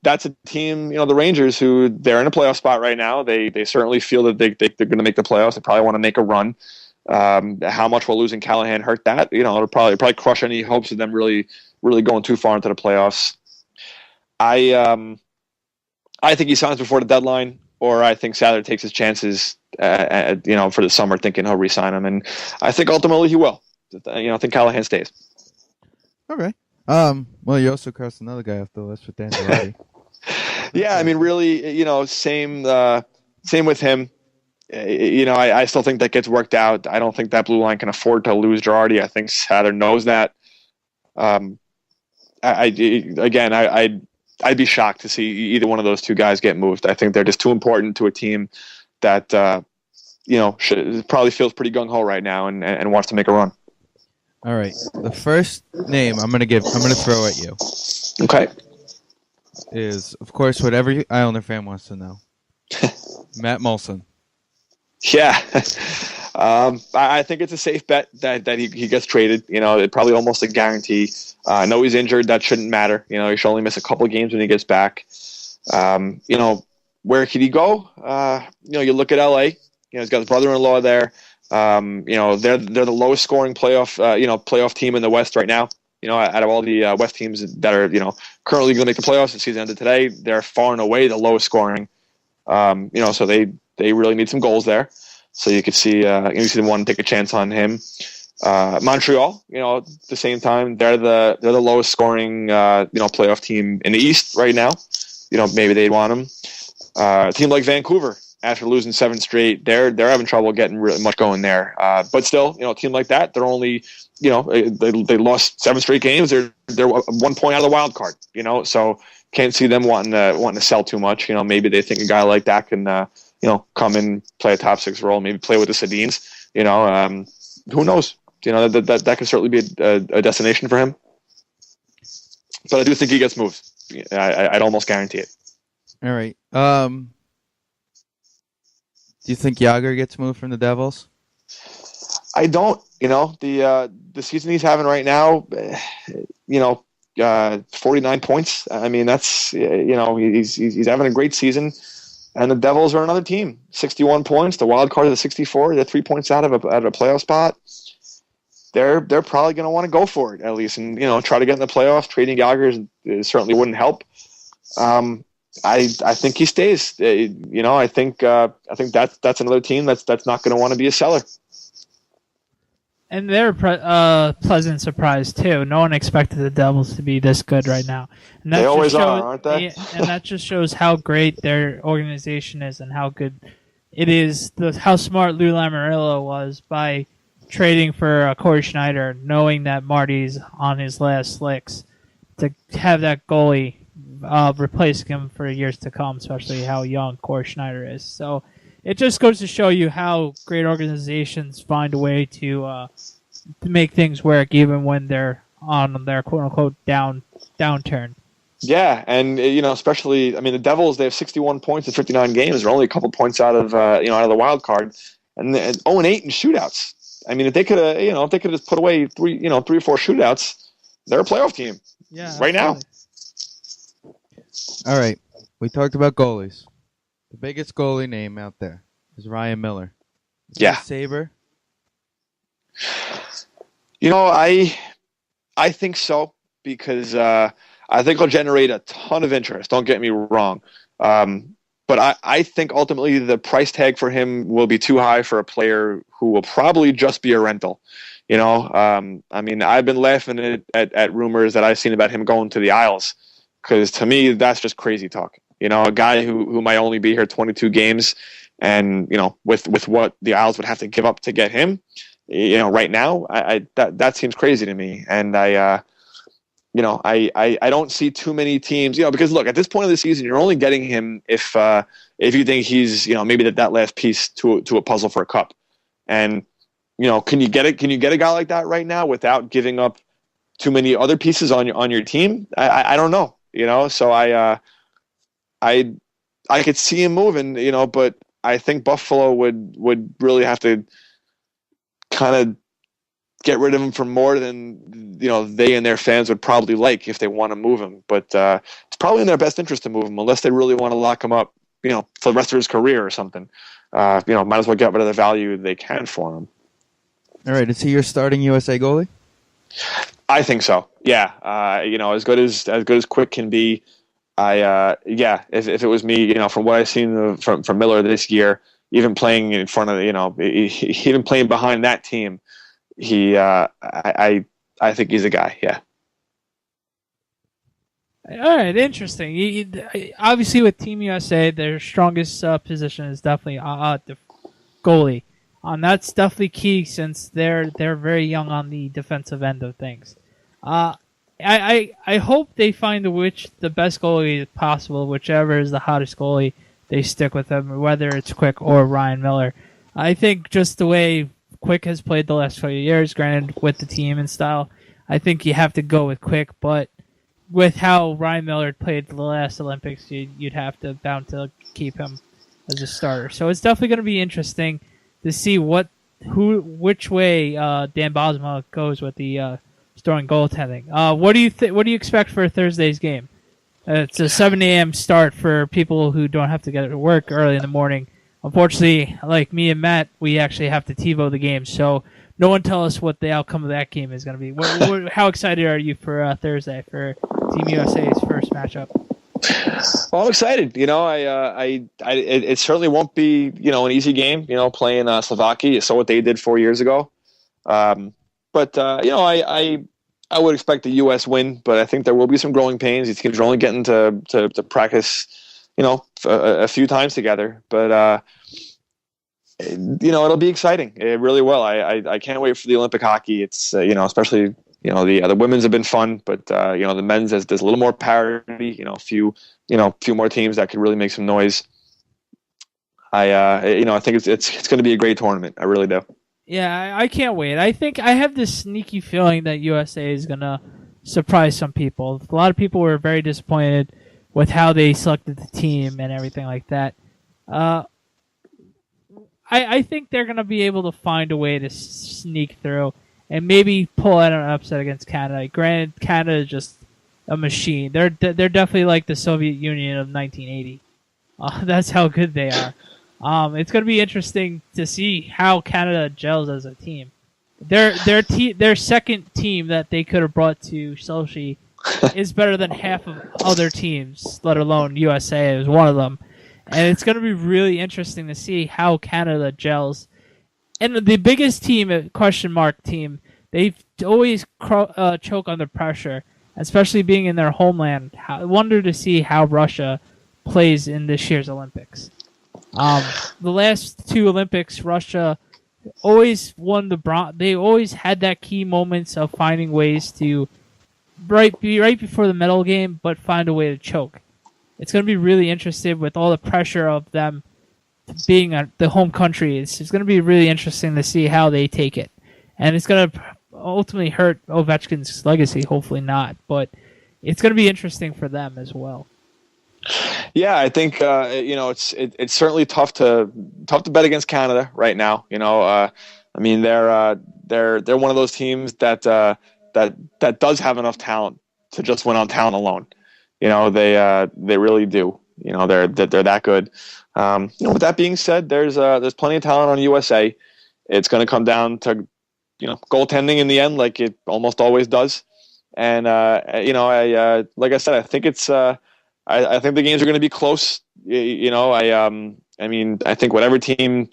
that's a team. The Rangers, who they're in a playoff spot right now. They certainly feel that they're going to make the playoffs. They probably want to make a run. How much will losing Callahan hurt that? It'll probably crush any hopes of them really going too far into the playoffs. I think he signs before the deadline, or I think Sather takes his chances, for the summer, thinking he'll re-sign him, and I think ultimately he will. I think Callahan stays. Okay. Well, you also crossed another guy off the list with Dan Girardi. Yeah, I mean, really, same with him. I still think that gets worked out. I don't think that blue line can afford to lose Girardi. I think Sather knows that. I'd be shocked to see either one of those two guys get moved. I think they're just too important to a team that probably feels pretty gung ho right now and wants to make a run. All right, the first name I'm gonna throw at you. Okay. Is, of course, what every Islander fan wants to know. Matt Moulson. Yeah. I think it's a safe bet that he gets traded. It's probably almost a guarantee. I know he's injured. That shouldn't matter. He should only miss a couple of games when he gets back. Where could he go? You look at LA. He's got his brother-in-law there. They're the lowest scoring playoff team in the West right now. Out of all the West teams that are currently going to make the playoffs, the season ended today, they're far and away the lowest scoring. So they really need some goals there. So you could see them want to take a chance on him. Montreal, at the same time, they're the lowest scoring playoff team in the East right now. Maybe they'd want him. A team like Vancouver, after losing 7 straight, they're having trouble getting really much going there. But still, a team like that, they're only they lost 7 straight games. They're 1 point out of the wild card. So can't see them wanting to sell too much. Maybe they think a guy like that can come in, play a top 6 role, maybe play with the Sedins. Who knows? That could certainly be a destination for him. But I do think he gets moved. I'd almost guarantee it. All right. Do you think Jágr gets moved from the Devils? I don't. The season he's having right now, 49 points. I mean, that's he's having a great season. And the Devils are another team, 61 points. The wild card is 64. They're 3 points out of a playoff spot. They're probably going to want to go for it at least, and try to get in the playoffs. Trading Jágr certainly wouldn't help. I think he stays. I think that's another team that's not going to want to be a seller. And they're a pleasant surprise too. No one expected the Devils to be this good right now. And they always are, aren't they? And that just shows how great their organization is and how good it is. How smart Lou Lamoriello was by trading for Corey Schneider, knowing that Marty's on his last slicks, to have that goalie replacing him for years to come, especially how young Corey Schneider is. So it just goes to show you how great organizations find a way to make things work, even when they're on their quote-unquote downturn. Yeah, and especially, the Devils, they have 61 points in 59 games. They're only a couple points out of the wild card, and 0-8 in shootouts. If they could have, just put away 3 or 4 shootouts, they're a playoff team. Yeah, right now. All right, we talked about goalies. The biggest goalie name out there is Ryan Miller. Yeah. Saber. I think so, because I think he'll generate a ton of interest. Don't get me wrong. But I think ultimately the price tag for him will be too high for a player who will probably just be a rental. I mean, I've been laughing at rumors that I've seen about him going to the Isles, because to me, that's just crazy talk. A guy who might only be here 22 games, and with what the Isles would have to give up to get him, right now, that seems crazy to me. And I don't see too many teams, because look, at this point of the season, you're only getting him if you think he's, maybe that last piece to a puzzle for a cup. And, can you get it? Can you get a guy like that right now without giving up too many other pieces on your team? I don't know, so I could see him moving, but I think Buffalo would really have to kind of get rid of him for more than they and their fans would probably like if they want to move him. But it's probably in their best interest to move him, unless they really want to lock him up, for the rest of his career or something. Might as well get rid of the value they can for him. All right, is he your starting USA goalie? I think so. Yeah, as good as Quick can be. If it was me, from what I've seen from Miller this year, even playing in front of, even playing behind that team, I think he's a guy. Yeah. All right, interesting. Obviously, with Team USA, their strongest position is definitely the goalie. That's definitely key, since they're very young on the defensive end of things. I hope they find the best goalie possible, whichever is the hottest goalie. They stick with him, whether it's Quick or Ryan Miller. I think just the way Quick has played the last few years, granted with the team and style, I think you have to go with Quick. But with how Ryan Miller played the last Olympics, you'd have to bound to keep him as a starter. So it's definitely going to be interesting to see which way Dan Bosma goes with the starting goaltending. What do you expect for Thursday's game? It's a 7 a.m. start for people who don't have to get to work early in the morning. Unfortunately, like me and Matt, we actually have to TiVo the game, so no one tell us what the outcome of that game is going to be. How excited are you for Thursday, for Team USA's first matchup? Well, I'm excited. It certainly won't be an easy game. Playing Slovakia. You saw what they did 4 years ago. But I would expect the U.S. win, but I think there will be some growing pains. These teams are only getting to practice, a few times together. But it'll be exciting. It really will. I can't wait for the Olympic hockey. It's especially the women's have been fun, but the men's there's a little more parity. A few more teams that could really make some noise. I think it's going to be a great tournament. I really do. Yeah, I can't wait. I think I have this sneaky feeling that USA is going to surprise some people. A lot of people were very disappointed with how they selected the team and everything like that. I think they're going to be able to find a way to sneak through and maybe pull out an upset against Canada. Granted, Canada is just a machine. They're definitely like the Soviet Union of 1980. That's how good they are. It's going to be interesting to see how Canada gels as a team. Their second team that they could have brought to Sochi is better than half of other teams, let alone USA is one of them. And it's going to be really interesting to see how Canada gels. And the biggest team, question mark team, they always choke under pressure, especially being in their homeland. I wonder to see how Russia plays in this year's Olympics. The last two Olympics, Russia always won the bronze. They always had that key moments of finding ways to be right before the medal game, but find a way to choke. It's going to be really interesting with all the pressure of them being the home country. It's going to be really interesting to see how they take it, and it's going to ultimately hurt Ovechkin's legacy. Hopefully not, but it's going to be interesting for them as well. Yeah, I think it's certainly tough to bet against Canada right now. I mean they're one of those teams that does have enough talent to just win on talent alone. They really do. They're that good. With that being said, there's plenty of talent on USA. It's going to come down to goaltending in the end, like it almost always does. And like I said, I think it's I think the games are going to be close. I mean, I think whatever team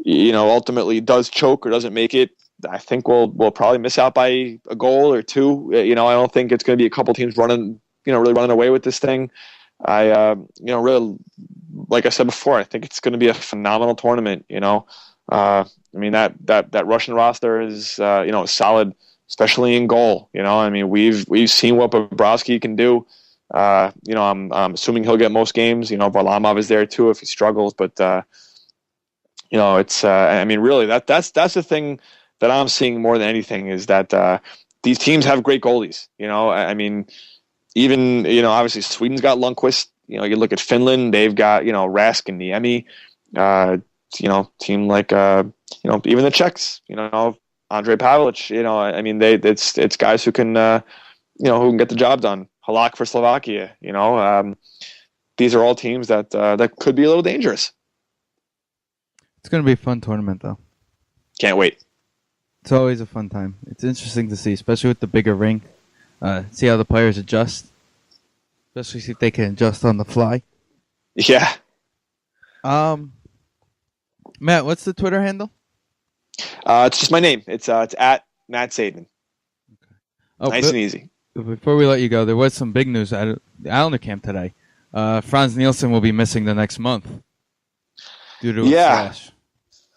ultimately does choke or doesn't make it, I think we'll probably miss out by a goal or two. I don't think it's going to be a couple teams really running away with this thing. Really, like I said before, I think it's going to be a phenomenal tournament. I mean that Russian roster is solid, especially in goal. I mean we've seen what Bobrovsky can do. I'm assuming he'll get most games. Varlamov is there too if he struggles, but it's I mean really that's the thing that I'm seeing more than anything is that these teams have great goalies. I mean even obviously Sweden's got Lundqvist. You look at Finland, they've got Rask and Niemi. Team like even the Czechs. Andrei Pavlich. I mean it's guys who can who can get the job done. Halak for Slovakia. These are all teams that could be a little dangerous. It's going to be a fun tournament, though. Can't wait. It's always a fun time. It's interesting to see, especially with the bigger ring. See how the players adjust. Especially see if they can adjust on the fly. Yeah. Matt, what's the Twitter handle? It's just my name. It's at Matt Saidman. Okay. Oh, nice and easy. Before we let you go, there was some big news at the Islander camp today. Franz Nielsen will be missing the next month due to a slash.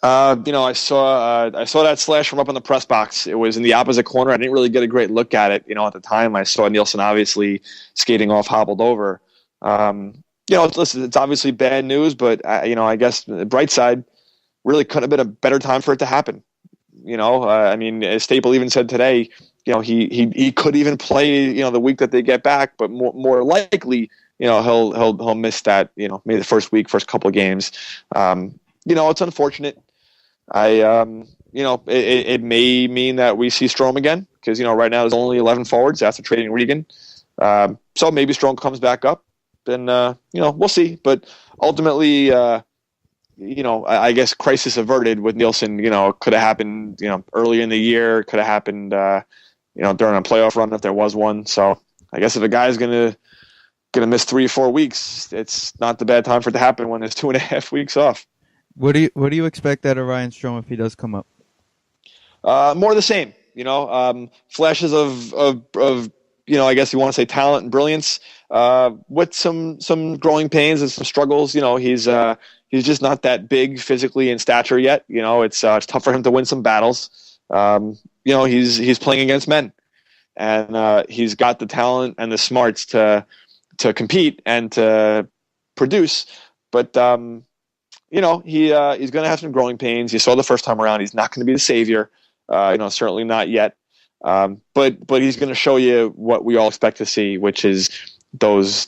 I saw that slash from up in the press box. It was in the opposite corner. I didn't really get a great look at it. At the time, I saw Nielsen obviously skating off, hobbled over. Listen, it's obviously bad news, but I guess the bright side really couldn't have been a better time for it to happen. I mean, as Staple even said today, he could even play the week that they get back, but more likely, he'll miss that maybe the first couple of games. It's unfortunate. It may mean that we see Strome again because right now there's only 11 forwards after trading Regan. So maybe Strome comes back up, then we'll see. But ultimately, I guess crisis averted with Nielsen. Could have happened earlier in the year. Could have happened during a playoff run if there was one. So I guess if a guy's gonna miss 3 or 4 weeks, it's not the bad time for it to happen when there's 2.5 weeks off. What do you expect out of Ryan Strome if he does come up? More of the same. Flashes of I guess you want to say talent and brilliance, with some growing pains and some struggles. He's just not that big physically in stature yet. It's tough for him to win some battles. He's playing against men, and he's got the talent and the smarts to compete and to produce. But he's going to have some growing pains. You saw the first time around. He's not going to be the savior. Certainly not yet. But he's going to show you what we all expect to see, which is those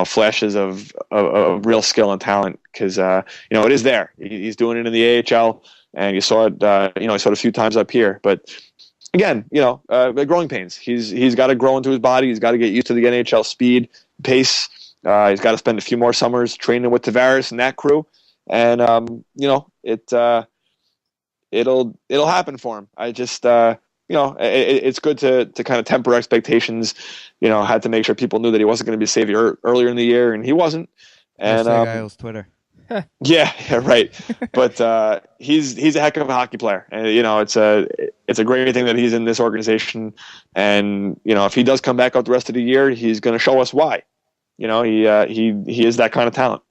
flashes of real skill and talent, because it is there. He's doing it in the AHL, and you saw it. He saw it a few times up here. But again, growing pains. He's got to grow into his body. He's got to get used to the NHL speed, pace. He's got to spend a few more summers training with Tavares and that crew, and it'll happen for him. I just it's good to kind of temper expectations. Had to make sure people knew that he wasn't going to be a savior earlier in the year, and he wasn't. And Giles Twitter. Yeah, right. But he's a heck of a hockey player, and it's a great thing that he's in this organization. And if he does come back out the rest of the year, he's going to show us why. He is that kind of talent.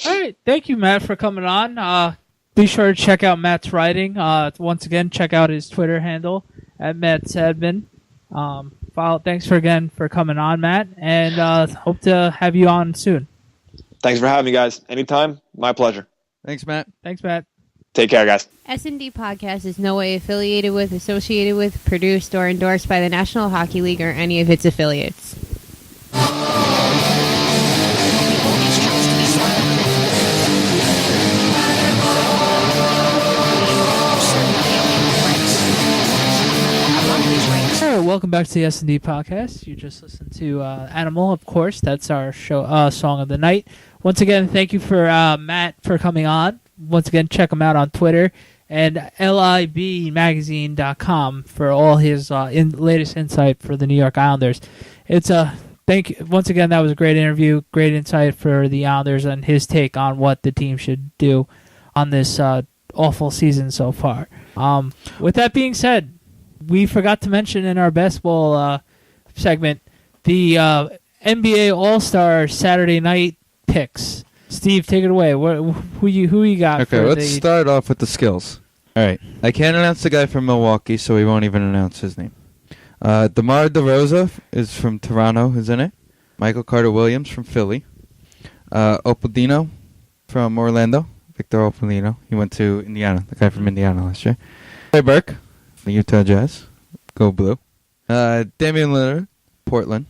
All right, thank you, Matt, for coming on. Be sure to check out Matt's writing. Once again, check out his Twitter handle at Matt Saidman. Thanks for coming on, Matt, and hope to have you on soon. Thanks for having me, guys. Anytime, my pleasure. Thanks, Matt. Take care, guys. SNDPODCAST is no way affiliated with, associated with, produced, or endorsed by the National Hockey League or any of its affiliates. Welcome back to the S&D podcast. You just listened to Animal, of course. That's our show song of the night. Once again, thank you for Matt for coming on. Once again, check him out on Twitter and libmagazine.com for all his latest insight for the New York Islanders. Thank you. Once again, that was a great interview, great insight for the Islanders and his take on what the team should do on this awful season so far. With that being said, we forgot to mention in our basketball segment the NBA All-Star Saturday night picks. Steve, take it away. Who you got? Okay, let's start off with the skills. All right, I can't announce the guy from Milwaukee, so we won't even announce his name. DeMar DeRozan is from Toronto, who's in it. Michael Carter-Williams from Philly. Opaldino from Orlando. Victor Opaldino. He went to Indiana, the guy from Indiana last year. Trey Burke from the Utah Jazz. Go Blue. Damian Lillard, Portland.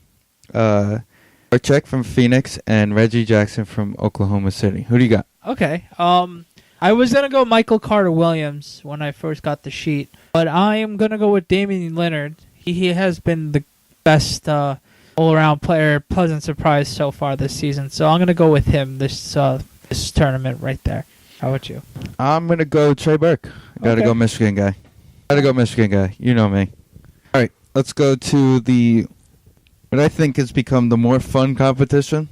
Orchek from Phoenix. And Reggie Jackson from Oklahoma City. Who do you got? Okay. I was going to go Michael Carter-Williams when I first got the sheet, but I am going to go with Damian Lillard. He has been the best all-around player, pleasant surprise so far this season. So I'm going to go with him this tournament right there. How about you? I'm going to go Trey Burke. Got to go Michigan guy. You know me. All right, let's go to what I think has become the more fun competition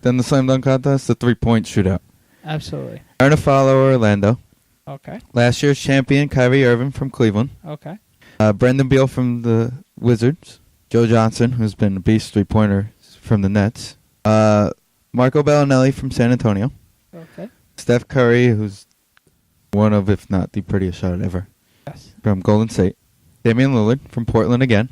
than the slam dunk contest, the three-point shootout. Absolutely. Earn a follower, Orlando. Okay. Last year's champion, Kyrie Irving from Cleveland. Okay. Brendan Beal from the Wizards. Joe Johnson, who's been a beast three-pointer from the Nets. Marco Bellinelli from San Antonio. Okay. Steph Curry, who's one of, if not the prettiest shot ever, from Golden State. Damian Lillard from Portland again.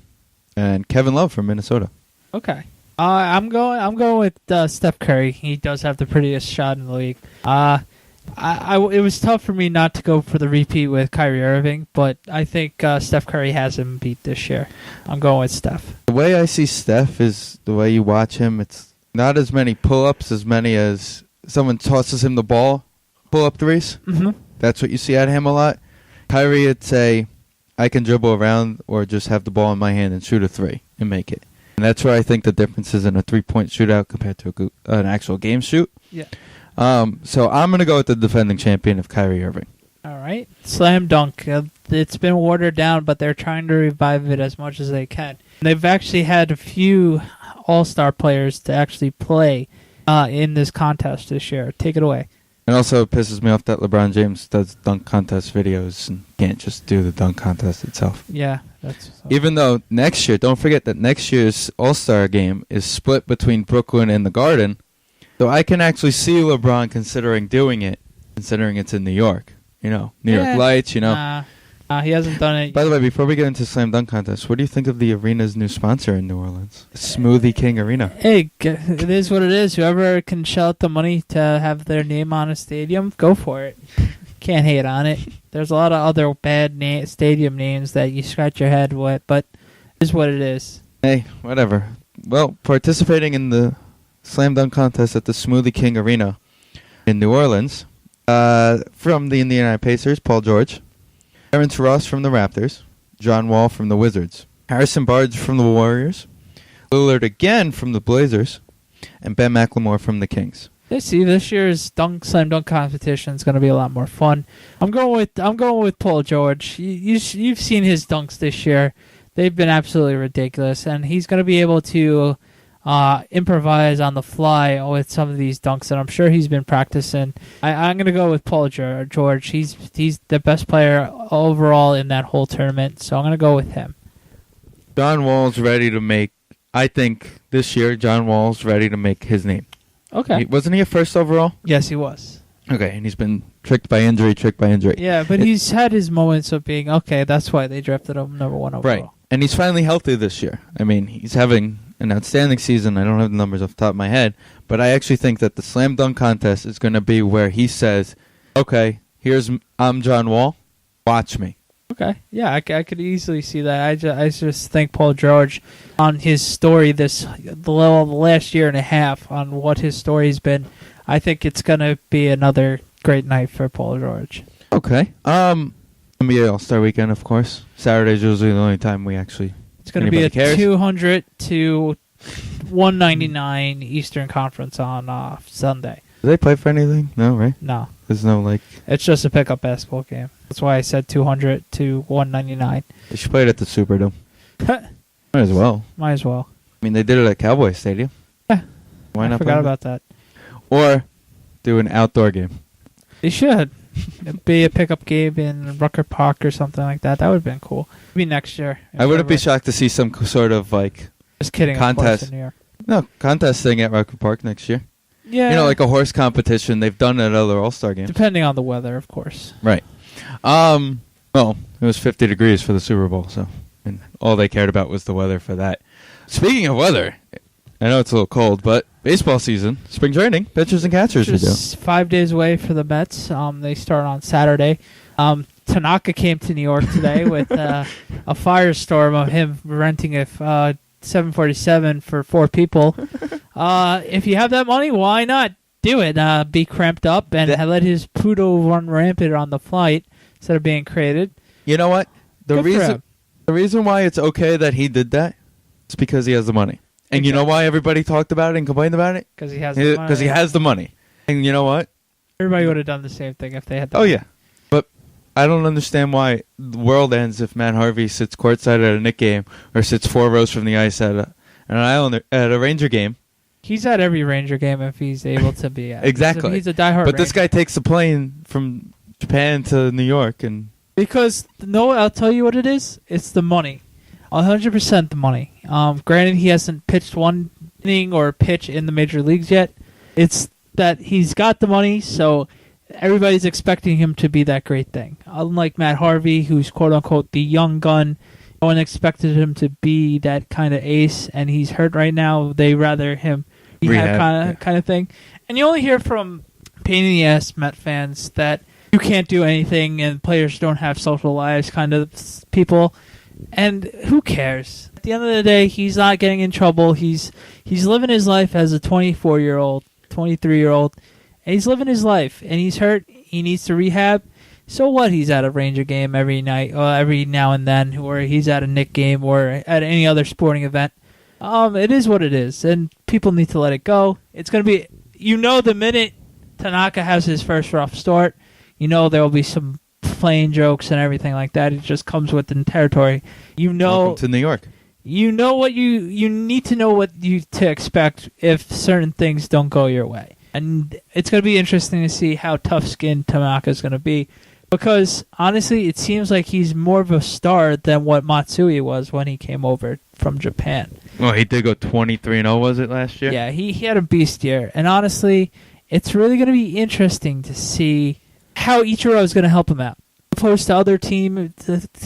And Kevin Love from Minnesota. Okay. I'm going with Steph Curry. He does have the prettiest shot in the league. It was tough for me not to go for the repeat with Kyrie Irving, but I think Steph Curry has him beat this year. I'm going with Steph. The way I see Steph is the way you watch him. It's not as many pull-ups as many as someone tosses him the ball, pull-up threes. Mm-hmm. That's what you see out of him a lot. Kyrie, it's I can dribble around or just have the ball in my hand and shoot a three and make it. And that's where I think the difference is in a three-point shootout compared to an actual game shoot. Yeah. So I'm going to go with the defending champion of Kyrie Irving. All right. Slam dunk. It's been watered down, but they're trying to revive it as much as they can. They've actually had a few all-star players to actually play in this contest this year. Take it away. And also it pisses me off that LeBron James does dunk contest videos and can't just do the dunk contest itself. Yeah. Even though next year, don't forget that next year's All-Star game is split between Brooklyn and the Garden. So I can actually see LeBron considering doing it, considering it's in New York. New York Lights, he hasn't done it. By the way, before we get into Slam Dunk Contest, what do you think of the arena's new sponsor in New Orleans? Smoothie King Arena. Hey, it is what it is. Whoever can shell out the money to have their name on a stadium, go for it. Can't hate on it. There's a lot of other bad stadium names that you scratch your head with, but it is what it is. Hey, whatever. Well, participating in the Slam Dunk Contest at the Smoothie King Arena in New Orleans, from the Indiana Pacers, Paul George. Terrence Ross from the Raptors. John Wall from the Wizards. Harrison Barnes from the Warriors. Lillard again from the Blazers. And Ben McLemore from the Kings. This year's slam dunk competition is going to be a lot more fun. I'm going with Paul George. You've seen his dunks this year. They've been absolutely ridiculous, and he's going to be able to improvise on the fly with some of these dunks, and I'm sure he's been practicing. I'm going to go with Paul George. He's the best player overall in that whole tournament, so I'm going to go with him. John Wall's ready to make, I think this year, John Wall's ready to make his name. Okay. Wasn't he a first overall? Yes, he was. Okay, and he's been tricked by injury. Yeah, but he's had his moments of being, okay, that's why they drafted him number one overall. Right, and he's finally healthy this year. I mean, he's having an outstanding season. I don't have the numbers off the top of my head, but I actually think that the Slam Dunk Contest is going to be where he says, okay, I'm John Wall, watch me. Okay, yeah, I could easily see that. I just think Paul George, on his story the last year and a half, on what his story's been, I think it's going to be another great night for Paul George. Okay. NBA All-Star Weekend, of course. Saturday's usually the only time we actually... It's going to be a 200 to 199 Eastern Conference on Sunday. Do they play for anything? No, right? No. There's no, like... It's just a pickup basketball game. That's why I said 200 to 199. They should play it at the Superdome. Might as well. Might as well. I mean, they did it at Cowboys Stadium. Yeah. Why not? I forgot about that. Or do an outdoor game. They should. It'd be a pickup game in Rucker Park or something like that. That would have been cool. Maybe next year. I wouldn't be shocked to see some sort of, like... Just kidding. Contest. Of course, in New York. No, contest thing at Rucker Park next year. Yeah. You know, like a horse competition. They've done it at other All-Star games. Depending on the weather, of course. Right. Well, it was 50 degrees for the Super Bowl, so and all they cared about was the weather for that. Speaking of weather, I know it's a little cold, but baseball season, spring training, pitchers and catchers are due. Just 5 days away for the Mets. They start on Saturday. Tanaka came to New York today with a firestorm of him renting a 747 for 4 people. If you have that money, why not do it? Be cramped up and let his poodle run rampant on the flight instead of being created. You know what? The Good reason why it's okay that he did that is because he has the money. And Exactly. you know why everybody talked about it and complained about it? Because he has the money. Because he has the money. And you know what? Everybody would have done the same thing if they had the Oh, money. yeah. But I don't understand why the world ends if Matt Harvey sits courtside at a Knicks game or sits 4 rows from the ice at a Ranger game. He's at every Ranger game if he's able to be at. Exactly. He's a diehard But this Ranger. guy takes a plane from Japan to New York. Because, no, I'll tell you what it is. It's the money. 100% the money. Granted, he hasn't pitched one inning or pitch in the major leagues yet. It's that he's got the money, so everybody's expecting him to be that great thing. Unlike Matt Harvey, who's quote-unquote the young gun, no one expected him to be that kind of ace, and he's hurt right now. They rather him rehab kind of thing. And you only hear from pain-in-the-ass Met fans that you can't do anything and players don't have social lives kind of people. And who cares? At the end of the day, he's not getting in trouble. He's living his life as a 24-year-old, 23-year-old. And he's living his life. And he's hurt. He needs to rehab. So what? He's at a Ranger game every night, or every now and then, or he's at a Knicks game or at any other sporting event. It is what it is. And people need to let it go. It's going to be, the minute Tanaka has his first rough start, there will be some playing jokes and everything like that. It just comes with the territory. Welcome to New York. What you need to know what to expect if certain things don't go your way. And it's going to be interesting to see how tough-skinned Tanaka is going to be. Because, honestly, it seems like he's more of a star than what Matsui was when he came over from Japan. Well, he did go 23-0, was it, last year? Yeah, he had a beast year. And honestly, it's really going to be interesting to see how Ichiro is going to help him out. Opposed to other teams, if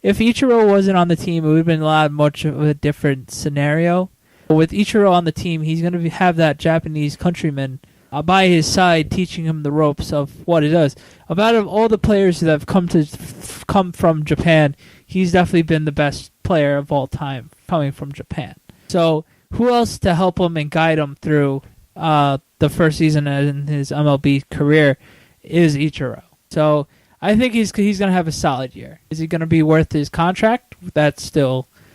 Ichiro wasn't on the team, it would have been much of a different scenario. But with Ichiro on the team, he's going to have that Japanese countryman by his side, teaching him the ropes of what it does. Out of all the players that have come from Japan, he's definitely been the best player of all time coming from Japan. So who else to help him and guide him through the first season in his MLB career is Ichiro. So I think he's going to have a solid year. Is he going to be worth his contract?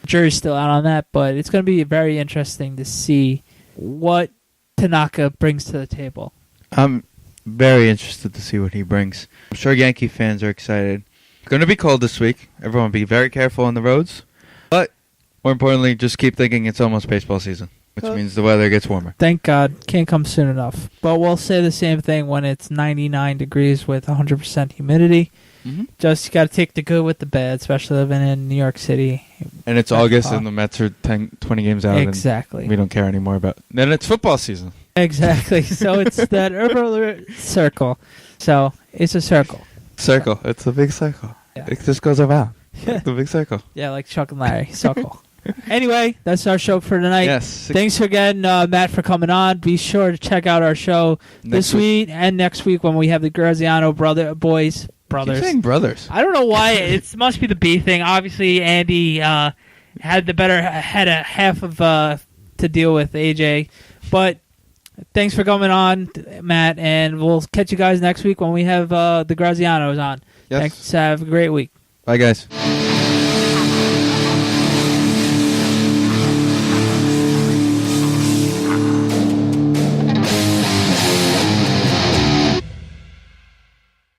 Jury's still out on that, but it's going to be very interesting to see what Tanaka brings to the table. I'm very interested to see what he brings. I'm sure Yankee fans are excited. It's going to be cold this week. Everyone be very careful on the roads. But more importantly, just keep thinking it's almost baseball season, which means the weather gets warmer. Thank God. Can't come soon enough. But we'll say the same thing when it's 99 degrees with 100% humidity. Mm-hmm. Just got to take the good with the bad, especially living in New York City. And it's August and the Mets are 20 games out. Exactly. And we don't care anymore about. Then it's football season. Exactly. So it's that urban circle. So it's a circle. Circle. It's a big circle. Yeah. It just goes around. Like the big circle. Yeah, like Chuck and Larry. Circle. Anyway, that's our show for tonight. Yes. Thanks again, Matt, for coming on. Be sure to check out our show this week and next week when we have the Graziano brothers. Keep saying brothers. I don't know why. It must be the B thing. Obviously, Andy had a half of to deal with AJ. But thanks for coming on, Matt, and we'll catch you guys next week when we have the Grazianos on. Yes. Thanks. Have a great week. Bye, guys.